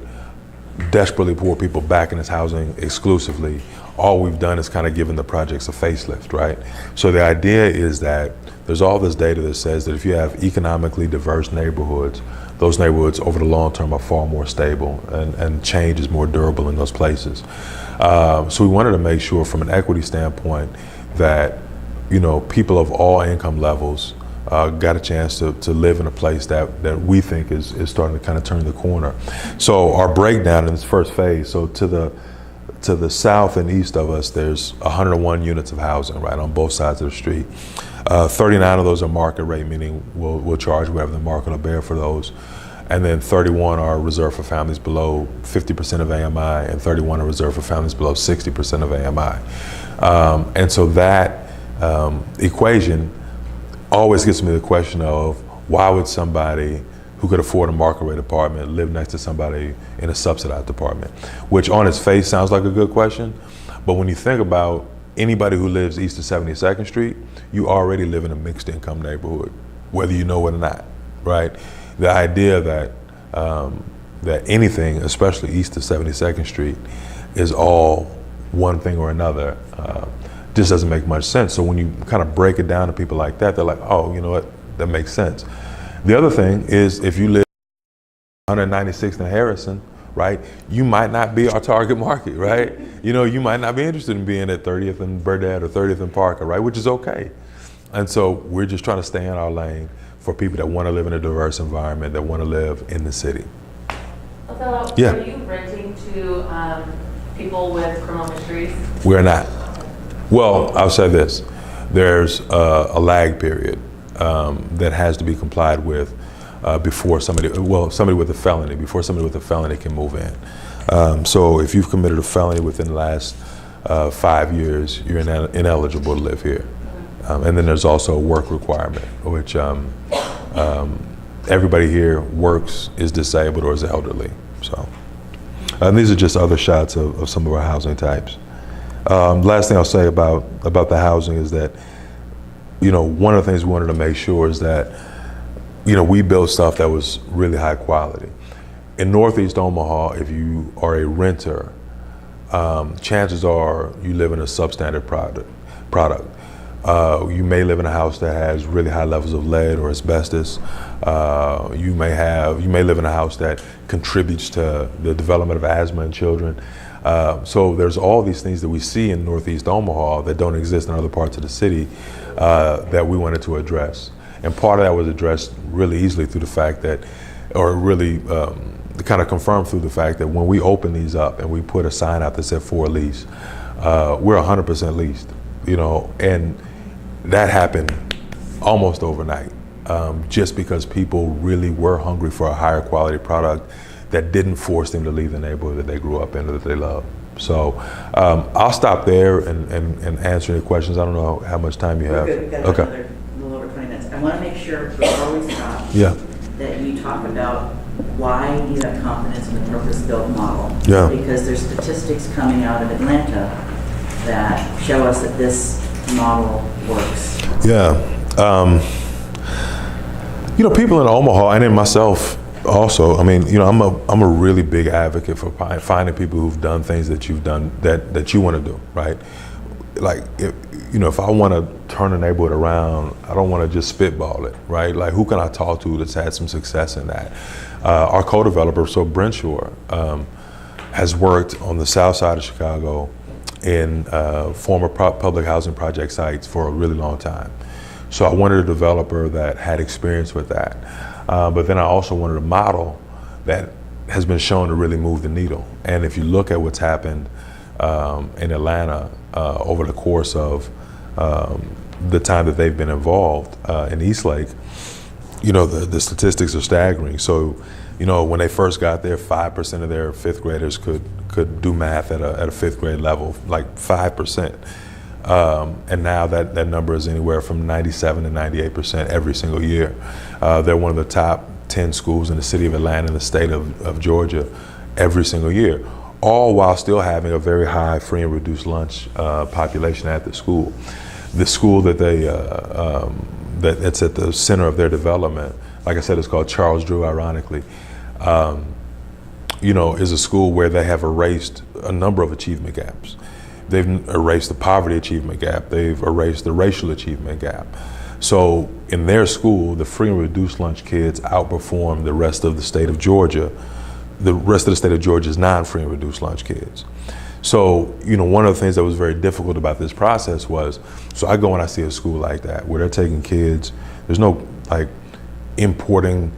S2: desperately poor people back in this housing exclusively, all we've done is kind of given the projects a facelift, right? So the idea is that there's all this data that says that if you have economically diverse neighborhoods those neighborhoods over the long term are far more stable and change is more durable in those places. So we wanted to make sure from an equity standpoint that, you know, people of all income levels got a chance to live in a place that we think is starting to kind of turn the corner. So our breakdown in this first phase, so to the south and east of us, there's 101 units of housing, right, on both sides of the street. 39 of those are market rate, meaning we'll charge whatever the market will bear for those. And then 31 are reserved for families below 50% of AMI, and 31 are reserved for families below 60% of AMI. And so that equation always gets me the question of, why would somebody who could afford a market rate apartment live next to somebody in a subsidized apartment? Which on its face sounds like a good question, but when you think about anybody who lives east of 72nd Street, you already live in a mixed income neighborhood, whether you know it or not, right? The idea that that anything, especially east of 72nd Street, is all one thing or another, just doesn't make much sense. So when you kind of break it down to people like that, they're like, oh, you know what, that makes sense. The other thing is, if you live 196th and Harrison, right, you might not be our target market, right? You know, you might not be interested in being at 30th and Burdett or 30th and Parker, right, which is okay. And so we're just trying to stay in our lane for people that want to live in a diverse environment, that want to live in the city.
S5: Othello,
S2: Yeah.
S5: are you renting to people with criminal histories?
S2: We're not. Well, I'll say this. There's a lag period that has to be complied with before somebody with a felony, before somebody with a felony can move in. So if you've committed a felony within the last 5 years, you're ineligible to live here. And then there's also a work requirement, which everybody here works, is disabled, or is elderly. So these are just other shots of some of our housing types. Last thing I'll say about the housing is that, you know, one of the things we wanted to make sure is that, you know, we built stuff that was really high quality. In Northeast Omaha, if you are a renter, chances are you live in a substandard product. You may live in a house that has really high levels of lead or asbestos. You may live in a house that contributes to the development of asthma in children. So there's all these things that we see in Northeast Omaha that don't exist in other parts of the city that we wanted to address. And part of that was addressed really easily through the fact that, or really kind of confirmed through the fact that when we open these up and we put a sign out that said for lease, we're 100% leased, you know, and that happened almost overnight, just because people really were hungry for a higher quality product that didn't force them to leave the neighborhood that they grew up in or that they love. So I'll stop there and answer any questions. I don't know how much time you have.
S1: We've got
S2: Okay.
S1: another little over 20 minutes. I want to make sure before we stop
S2: Yeah.
S1: that you talk about why you have confidence in the purpose-built model.
S2: Yeah.
S1: Because there's statistics coming out of Atlanta that show us that this model works.
S2: Yeah. You know, people in Omaha, and in myself also, I mean, you know, I'm a really big advocate for finding people who've done things that you've done that you want to do, right? Like, if I want to turn a neighborhood around, I don't want to just spitball it, right? Like, who can I talk to that's had some success in that? Our co-developer, so Brenshaw, has worked on the south side of Chicago in former public housing project sites for a really long time. So I wanted a developer that had experience with that. But then I also wanted a model that has been shown to really move the needle. And if you look at what's happened in Atlanta over the course of the time that they've been involved in Eastlake, you know, the statistics are staggering. So, you know, when they first got there, 5% of their fifth graders could do math at a fifth grade level, like 5%. And now that number is anywhere from 97 to 98% every single year. They're one of the top 10 schools in the city of Atlanta and the state of Georgia every single year, all while still having a very high free and reduced lunch population at the school. The school that that's at the center of their development, like I said, it's called Charles Drew, ironically, you know, is a school where they have erased a number of achievement gaps. They've erased the poverty achievement gap. They've erased the racial achievement gap. So in their school, the free and reduced lunch kids outperform the rest of the state of Georgia. The rest of the state of Georgia's non-free and reduced lunch kids. So, one of the things that was very difficult about this process was, so I go and I see a school like that where they're taking kids, there's no like importing,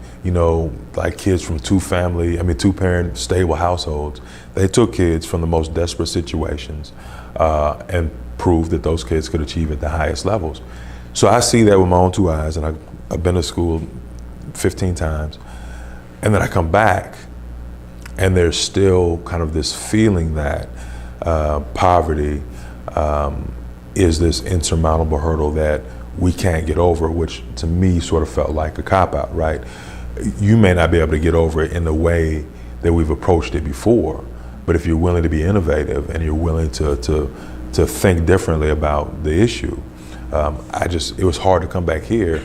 S2: like kids from two parent stable households. They took kids from the most desperate situations and proved that those kids could achieve at the highest levels. So I see that with my own two eyes, and I've been to school 15 times, and then I come back and there's still kind of this feeling that poverty is this insurmountable hurdle that we can't get over, which to me sort of felt like a cop-out, right? You may not be able to get over it in the way that we've approached it before, but if you're willing to be innovative and you're willing to think differently about the issue, it was hard to come back here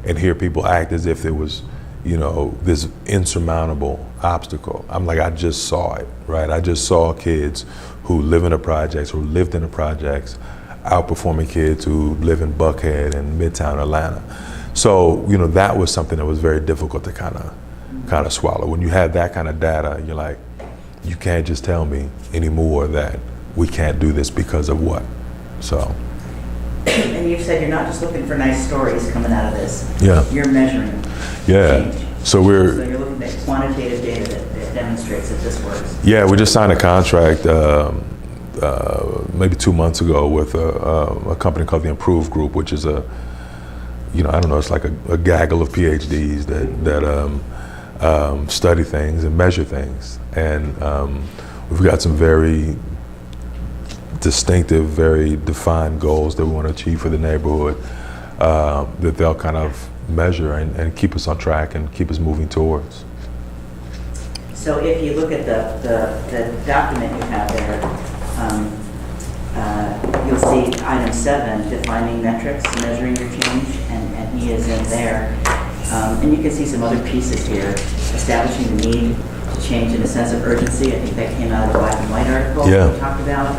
S2: and hear people act as if it was, this insurmountable obstacle. I'm like, I just saw it, right? I just saw kids who live in the projects or lived in the projects outperforming kids who live in Buckhead and Midtown Atlanta. So, that was something that was very difficult to kind of swallow. When you have that kind of data, you're like, you can't just tell me anymore that we can't do this because of what. So.
S1: And you said you're not just looking for nice stories coming out of this.
S2: Yeah.
S1: You're measuring
S2: Yeah.
S1: change.
S2: So
S1: you're looking at quantitative data that demonstrates that this works.
S2: Yeah, we just signed a contract maybe 2 months ago with a company called the Improve Group, which is it's like a gaggle of PhDs that study things and measure things. And we've got some very distinctive, very defined goals that we want to achieve for the neighborhood that they'll kind of measure and keep us on track and keep us moving towards.
S1: So if you look at the document you have there, you'll see item 7, defining metrics, measuring your change, and E is in there. And you can see some other pieces here, establishing the need to change in a sense of urgency. I think that came out of the Black and White article
S2: Yeah.
S1: we talked about.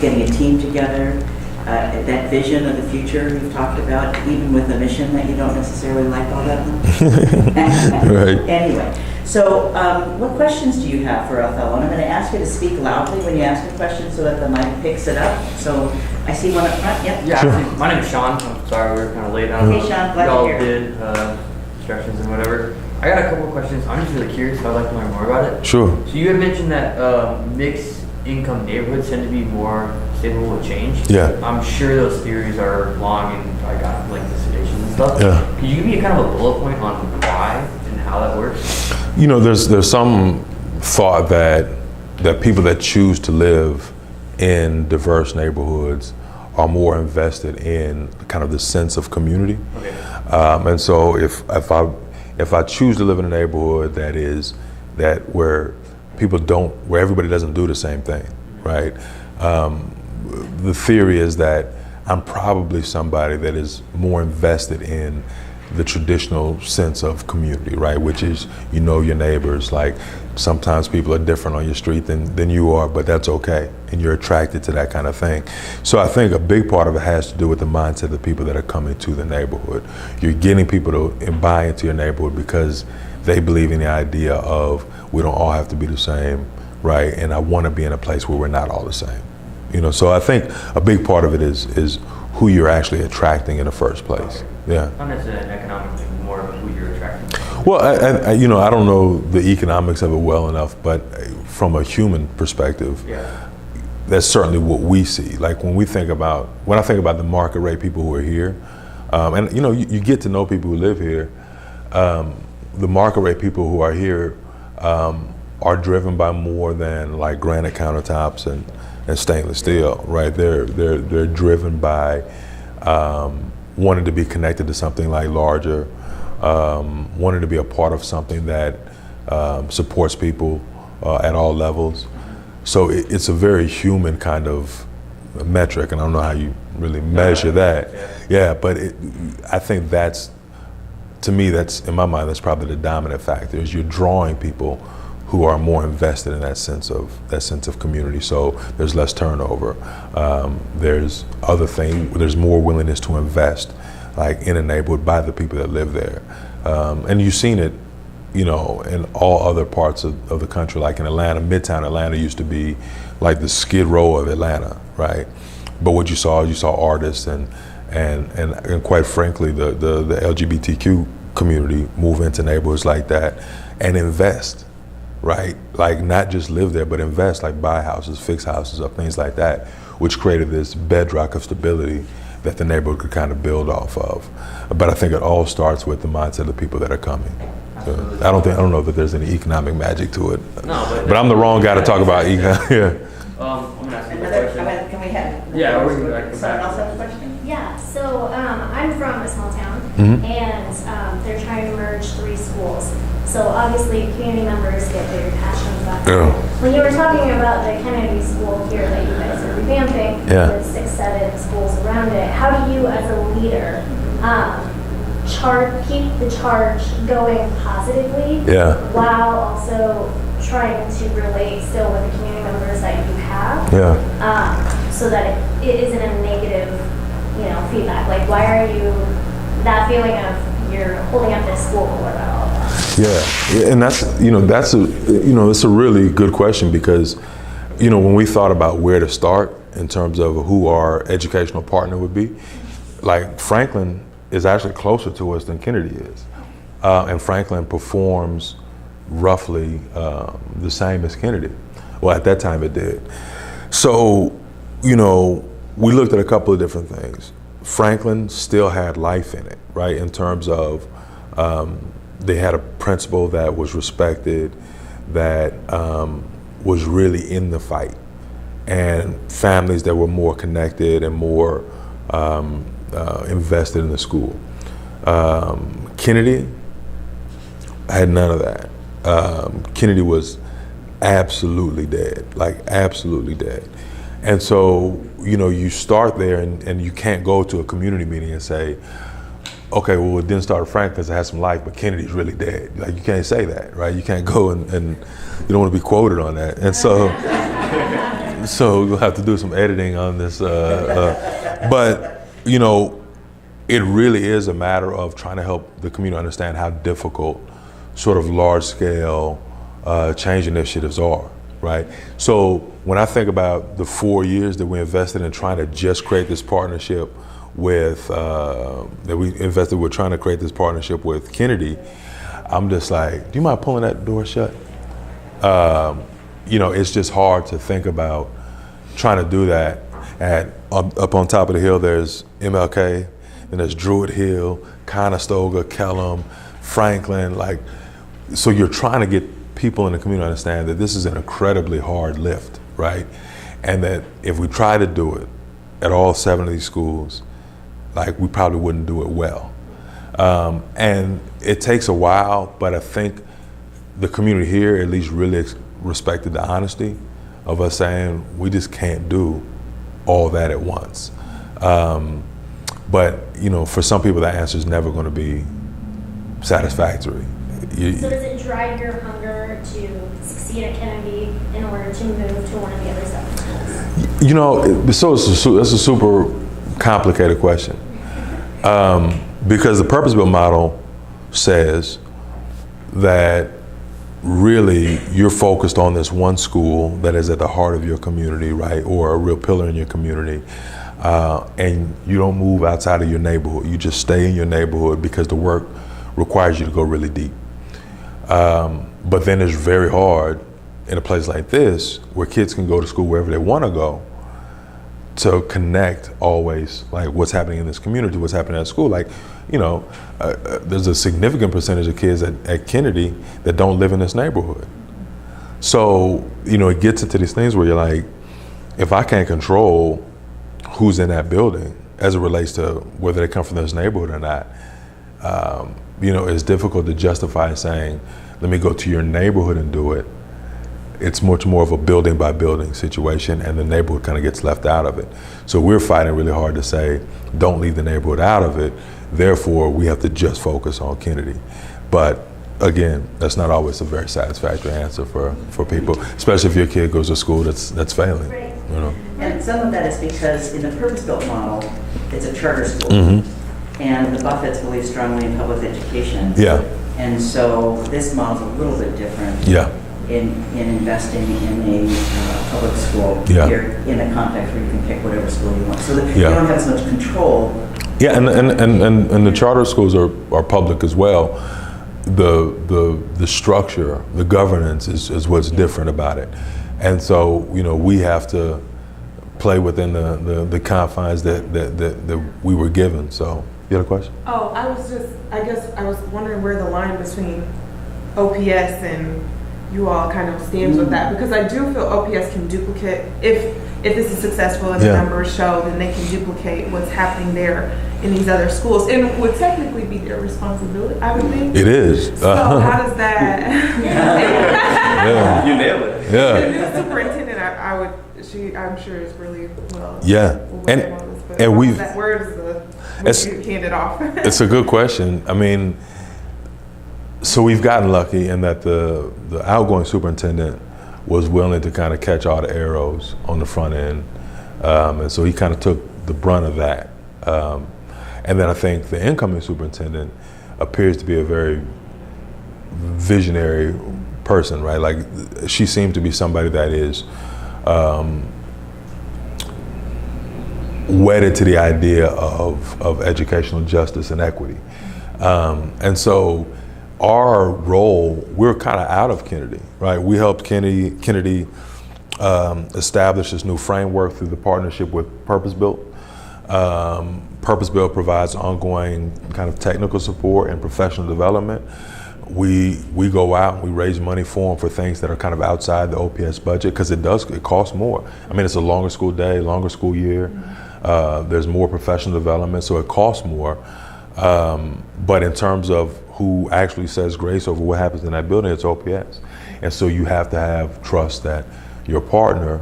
S1: Getting a team together, that vision of the future you've talked about, even with a mission that you don't necessarily like all that much.
S2: Right.
S1: Anyway, so what questions do you have for Othello? And I'm going to ask you to speak loudly when you ask a question so that the mic picks it up. So I see one up front. Yep.
S6: Yeah, actually, my name is Sean. I'm sorry we were kind of late. I don't
S1: Hey,
S6: know
S1: Sean,
S6: if
S1: glad
S6: y'all
S1: you're here.
S6: did instructions and whatever. I got a couple of questions. I'm just really curious. I'd like to learn more about it.
S2: Sure.
S6: So you had mentioned that mixed income neighborhoods tend to be more stable with change.
S2: Yeah.
S6: I'm sure those theories are long and probably got like dissertations and stuff.
S2: Yeah.
S6: Could you give me a kind of a bullet point on why and how that works?
S2: There's some thought that people that choose to live in diverse neighborhoods are more invested in kind of the sense of community.
S6: Okay.
S2: And so if I choose to live in a neighborhood where everybody doesn't do the same thing, right? The theory is that I'm probably somebody that is more invested in the traditional sense of community, right? Which is, your neighbors. Like sometimes people are different on your street than you are, but that's okay. And you're attracted to that kind of thing. So I think a big part of it has to do with the mindset of the people that are coming to the neighborhood. You're getting people to buy into your neighborhood because they believe in the idea of we don't all have to be the same, right? And I want to be in a place where we're not all the same. So I think a big part of it is who you're actually attracting in the first place. Yeah.
S6: Not necessarily an economic thing, more of who you're attracting.
S2: Well, I don't know the economics of it well enough, but from a human perspective,
S6: Yeah.
S2: that's certainly what we see. Like when I think about the market rate people who are here, and you get to know people who live here, the market rate people who are here are driven by more than like granite countertops and stainless steel, right? They're driven by wanting to be connected to something like larger, wanting to be a part of something that supports people at all levels. So it's a very human kind of metric, and I don't know how you really measure that. Yeah, but I think to me, in my mind, that's probably the dominant factor. Is you're drawing people who are more invested in that sense of community. So there's less turnover. There's more willingness to invest like in a neighborhood by the people that live there. And you've seen it, you know, in all other parts of the country. Like in Atlanta, Midtown Atlanta used to be like the Skid Row of Atlanta, right? But what you saw artists and quite frankly, the LGBTQ community move into neighborhoods like that and invest, right? Like not just live there, but invest, like buy houses, fix houses up, things like that, which created this bedrock of stability that the neighborhood could kind of build off of. But I think it all starts with the mindset of the people that are coming. I don't know that there's any economic magic to it.
S6: No,
S2: but I'm the wrong guy to talk about economic. Yeah.
S6: I'm gonna ask you a
S1: Another,
S6: question.
S1: can we have?
S6: Yeah, we can go
S1: Someone
S6: back.
S1: else have a question?
S7: Yeah, so I'm from a small town,
S2: Mhm.
S7: and they're trying to merge 3 schools. So obviously, community members get very passionate about that.
S2: Yeah.
S7: When you were talking about the Kennedy School here that you guys are revamping,
S2: Yeah.
S7: with 6, 7 schools around it, how do you, as a leader, keep the charge going positively,
S2: Yeah.
S7: while also trying to relate still with the community members that you have?
S2: Yeah.
S7: So that it isn't a negative, feedback. Like, why are you, that feeling of you're holding up this school, what about all that?
S2: Yeah, and it's a really good question because, when we thought about where to start in terms of who our educational partner would be, like Franklin is actually closer to us than Kennedy is, and Franklin performs roughly the same as Kennedy. Well, at that time it did. So, we looked at a couple of different things. Franklin still had life in it, right? In terms of they had a principal that was respected, that was really in the fight, and families that were more connected and more invested in the school. Kennedy had none of that. Kennedy was absolutely dead, like absolutely dead. And so, you start there and you can't go to a community meeting and say, okay, well, it didn't start at Franklin because it has some life, but Kennedy's really dead. Like, you can't say that, right? You can't go and you don't want to be quoted on that. And so we'll have to do some editing on this. But, it really is a matter of trying to help the community understand how difficult sort of large scale change initiatives are, right? So when I think about the 4 years that we invested in trying to just create this partnership with, trying to create this partnership with Kennedy, I'm just like, do you mind pulling that door shut? It's just hard to think about trying to do that. Up on top of the hill, there's MLK, and there's Druid Hill, Conestoga, Kellam, Franklin, so you're trying to get people in the community to understand that this is an incredibly hard lift, right? And that if we try to do it at all 7 of these schools, we probably wouldn't do it well. And it takes a while, but I think the community here at least really respected the honesty of us saying we just can't do all that at once. But for some people that answer is never going to be satisfactory.
S7: So does it drive your hunger to succeed at Kennedy in order to move to one of the other 7 schools?
S2: That's a super complicated question. Because the purpose-built model says that really you're focused on this one school that is at the heart of your community, right? Or a real pillar in your community. And you don't move outside of your neighborhood. You just stay in your neighborhood because the work requires you to go really deep. But then it's very hard in a place like this where kids can go to school wherever they want to go to connect always, what's happening in this community, what's happening at school. There's a significant percentage of kids at Kennedy that don't live in this neighborhood. So, it gets into these things where you're like, if I can't control who's in that building as it relates to whether they come from this neighborhood or not, it's difficult to justify saying, let me go to your neighborhood and do it. It's much more of a building by building situation, and the neighborhood kind of gets left out of it. So we're fighting really hard to say, don't leave the neighborhood out of it. Therefore, we have to just focus on Kennedy. But again, that's not always a very satisfactory answer for people, especially if your kid goes to school that's failing.
S7: Right.
S1: And some of that is because in the purpose-built model, it's a charter school.
S2: Mm-hmm.
S1: And the Buffetts believe strongly in public education.
S2: Yeah,
S1: And so this model's a little bit different.
S2: yeah,
S1: In investing in a public school
S2: Yeah.
S1: here in a context where you can pick whatever school you want. So that you
S2: Yeah.
S1: don't have as much control.
S2: yeah, and the charter schools are public as well. The structure, the governance is what's different about it, and so we have to play within the confines that we were given. So you had a question?
S4: Oh, I guess I was wondering where the line between OPS and you all kind of stands with that, because I do feel OPS can duplicate, if this is successful and the
S2: Yeah.
S4: numbers show, then they can duplicate what's happening there in these other schools, and would technically be their responsibility, I would think.
S2: It is.
S4: So how does that?
S2: Yeah.
S3: You nailed it.
S4: The
S2: Yeah.
S4: new superintendent, I'm sure is really well.
S2: Yeah.
S4: aware
S2: And-
S4: of all this, but
S2: and
S4: how
S2: we've-
S4: does that, where does
S2: It's-
S4: you hand it off?
S2: It's a good question. I mean, so we've gotten lucky in that the outgoing superintendent was willing to kind of catch all the arrows on the front end, and so he kind of took the brunt of that. And then I think the incoming superintendent appears to be a very visionary person, right? Like she seems to be somebody that is wedded to the idea of educational justice and equity. And so our role, we're kind of out of Kennedy, right? We helped Kennedy establish this new framework through the partnership with Purpose Built. Purpose Built provides ongoing kind of technical support and professional development. We go out and we raise money for them for things that are kind of outside the OPS budget, because it costs more. I mean, it's a longer school day, longer school year. There's more professional development, so it costs more. But in terms of who actually says grace over what happens in that building, it's OPS. And so you have to have trust that your partner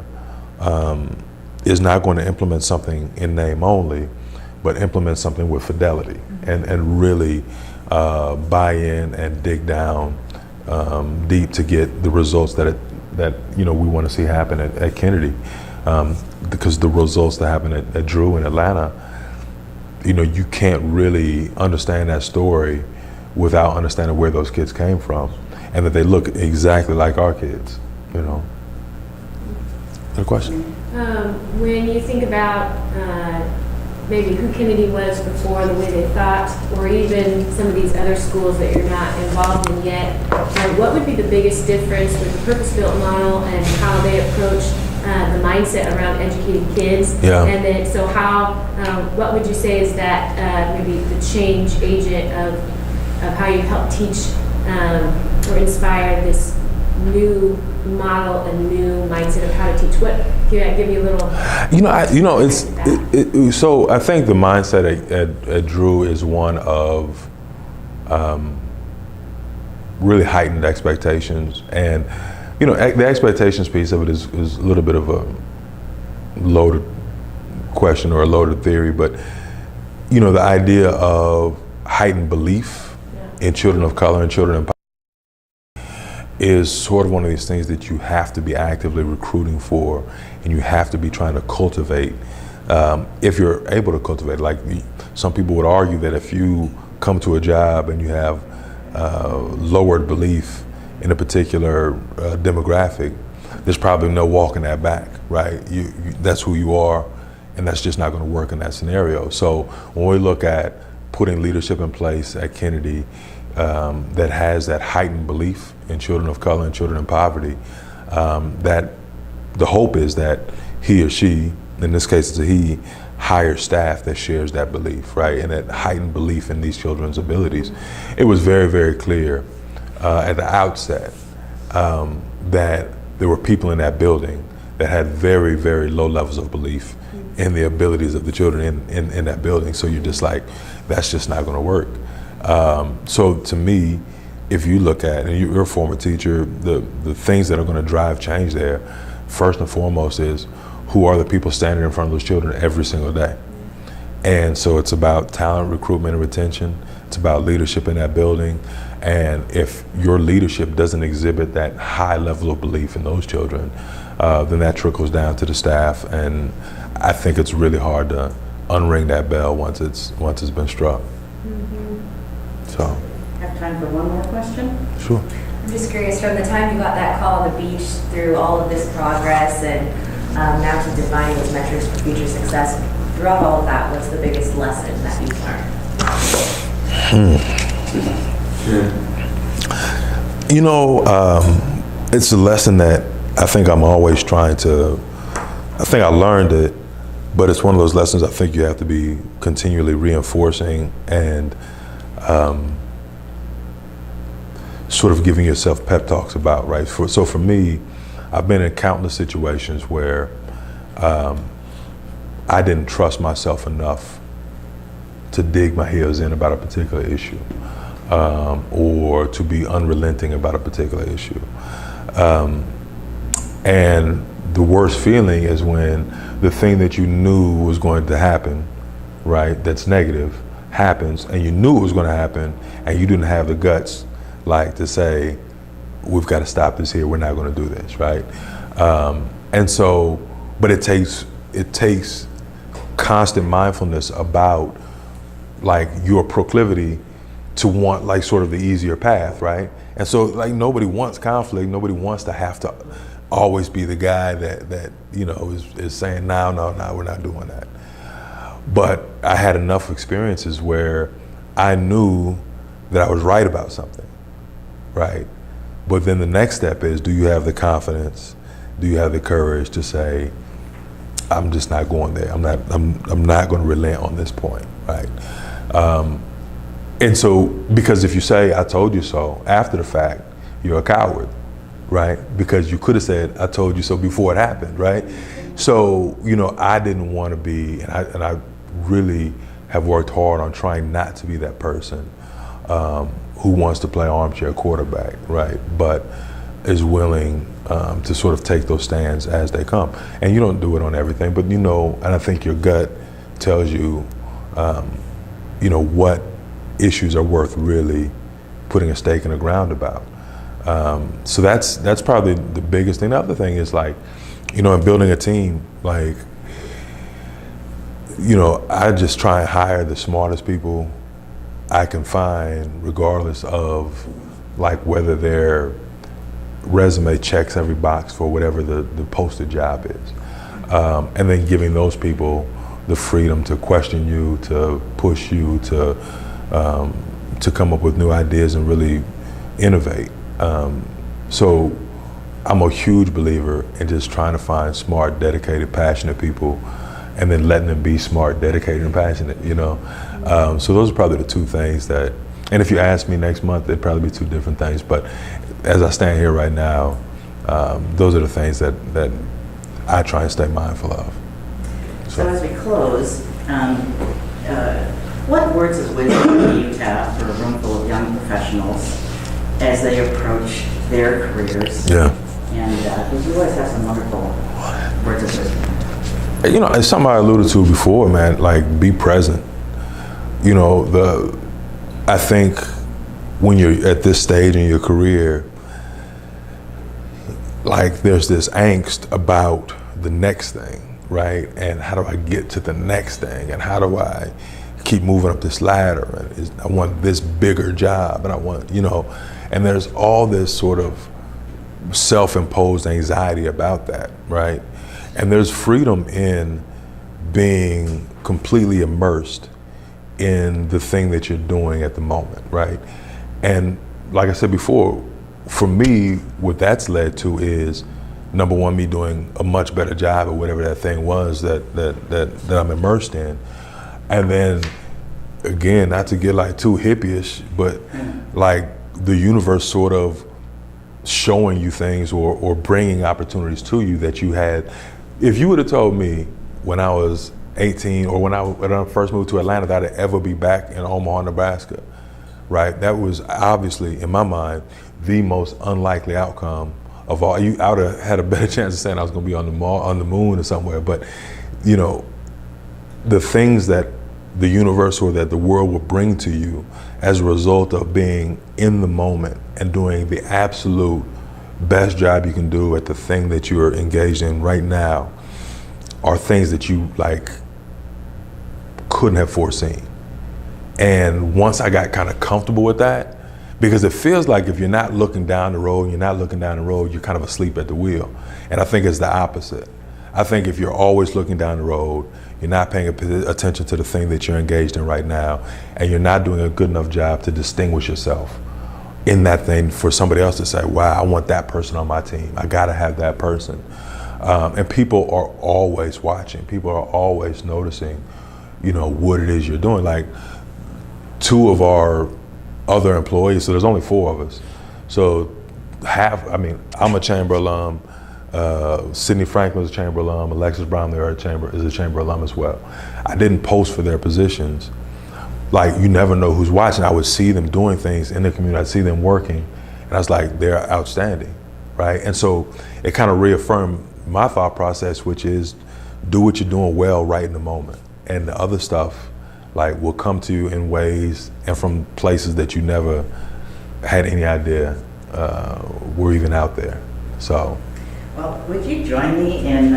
S2: is not going to implement something in name only, but implement something with fidelity and really buy in and dig down deep to get the results that we want to see happen at Kennedy. Because the results that happen at Drew in Atlanta, you can't really understand that story without understanding where those kids came from and that they look exactly like our kids, Good question?
S8: When you think about maybe who Kennedy was before, the way they thought, or even some of these other schools that you're not involved in yet, what would be the biggest difference with the purpose-built model and how they approach the mindset around educating kids?
S2: Yeah.
S8: And then, so what would you say is that maybe the change agent of how you help teach or inspire this new model and new mindset of how to teach? What can you give me a little?
S2: So I think the mindset at Drew is one of really heightened expectations, and the expectations piece of it is a little bit of a loaded question or a loaded theory, but the idea of heightened belief in children of color and children in poverty is sort of one of these things that you have to be actively recruiting for, and you have to be trying to cultivate if you're able to cultivate. Like some people would argue that if you come to a job and you have lowered belief in a particular demographic, there's probably no walking that back, right? That's who you are, and that's just not going to work in that scenario. So when we look at putting leadership in place at Kennedy that has that heightened belief in children of color and children in poverty, that the hope is that he or she, in this case it's a he, hires staff that shares that belief, right? And that heightened belief in these children's abilities. It was very, very clear at the outset that there were people in that building that had very, very low levels of belief in the abilities of the children in that building. So you're just like, that's just not gonna work. So to me, if you look at, and you're a former teacher, the things that are gonna drive change there, first and foremost is, who are the people standing in front of those children every single day? And so it's about talent recruitment and retention. It's about leadership in that building. And if your leadership doesn't exhibit that high level of belief in those children, then that trickles down to the staff. And I think it's really hard to unring that bell once it's been struck. So,
S1: Have time for one more question?
S2: sure.
S9: I'm just curious, from the time you got that call on the beach through all of this progress and now to defining those metrics for future success, throughout all of that, what's the biggest lesson that you've learned?
S2: You know, it's a lesson that I think I'm always I think I learned it, but it's one of those lessons I think you have to be continually reinforcing and sort of giving yourself pep talks about, right? So for me, I've been in countless situations where I didn't trust myself enough to dig my heels in about a particular issue, or to be unrelenting about a particular issue. And the worst feeling is when the thing that you knew was going to happen, right, that's negative, happens, and you knew it was going to happen, and you didn't have the guts, like, to say, we've got to stop this here, we're not going to do this, right? And so, but it takes constant mindfulness about, like, your proclivity to want, like, sort of the easier path, right? And so, like, nobody wants conflict, nobody wants to have to always be the guy that you know, is saying, no, we're not doing that. But I had enough experiences where I knew that I was right about something, right? But then the next step is, do you have the confidence? Do you have the courage to say, I'm just not going there. I'm not going to relent on this point, right? And so, because if you say, I told you so, after the fact, you're a coward, right? Because you could have said, I told you so before it happened, right? So, you know, I didn't want to be, and I really have worked hard on trying not to be that person who wants to play armchair quarterback, right? But is willing to sort of take those stands as they come. And you don't do it on everything, but you know, and I think your gut tells you, you know, what issues are worth really putting a stake in the ground about. So that's probably the biggest thing. The other thing is, like, you know, in building a team, like, you know, I just try and hire the smartest people I can find, regardless of, like, whether their resume checks every box for whatever the posted job is. And then giving those people the freedom to question you, to push you, to come up with new ideas and really innovate. So I'm a huge believer in just trying to find smart, dedicated, passionate people, and then letting them be smart, dedicated, and passionate, you know? So those are probably the two things that, and if you ask me next month, they'd probably be two different things, but as I stand here right now, those are the things that I try and stay mindful of.
S1: So as we close, what words of wisdom do you have for a room full of young professionals as they approach their careers?
S2: Yeah.
S1: And you always have some wonderful words of wisdom.
S2: You know, it's something I alluded to before, man, like, be present. You know, I think when you're at this stage in your career, like, there's this angst about the next thing, right? And how do I get to the next thing? And how do I keep moving up this ladder? And I want this bigger job, and I want, you know, and there's all this sort of self-imposed anxiety about that, right? And there's freedom in being completely immersed in the thing that you're doing at the moment, right? And like I said before, for me, what that's led to is, number one, me doing a much better job at whatever that thing was that I'm immersed in. And then, again, not to get, like, too hippie-ish, but, like, the universe sort of showing you things or bringing opportunities to you that you had. If you would have told me when I was 18 or when I first moved to Atlanta that I'd ever be back in Omaha, Nebraska, right? That was obviously, in my mind, the most unlikely outcome of all. I would have had a better chance of saying I was going to be on the moon or somewhere. But, you know, the things that the universe or that the world will bring to you as a result of being in the moment and doing the absolute best job you can do at the thing that you're engaged in right now are things that you, like, couldn't have foreseen. And once I got kind of comfortable with that, because it feels like if you're not looking down the road, you're kind of asleep at the wheel. And I think it's the opposite. I think if you're always looking down the road, you're not paying attention to the thing that you're engaged in right now, and you're not doing a good enough job to distinguish yourself in that thing for somebody else to say, wow, I want that person on my team. I gotta have that person. And people are always watching. People are always noticing, what it is you're doing. Like 2 of our other employees, so there's only 4 of us. So I'm a Chamber alum. Sidney Franklin is a Chamber alum. Alexis Brown, is a Chamber alum as well. I didn't post for their positions. Like, you never know who's watching. I would see them doing things in the community. I'd see them working, and I was like, they're outstanding, right? And so it kind of reaffirmed my thought process, which is do what you're doing well right in the moment. And the other stuff, will come to you in ways and from places that you never had any idea were even out there. So.
S1: Well, would you join me in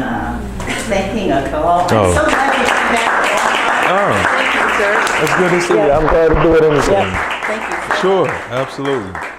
S1: thanking Othello?
S2: Oh.
S1: I'm so glad you came back.
S2: Oh.
S1: Thank you, sir.
S2: That's good to see you. I'm glad to do it anything.
S1: Yeah. Thank you.
S2: Sure, absolutely.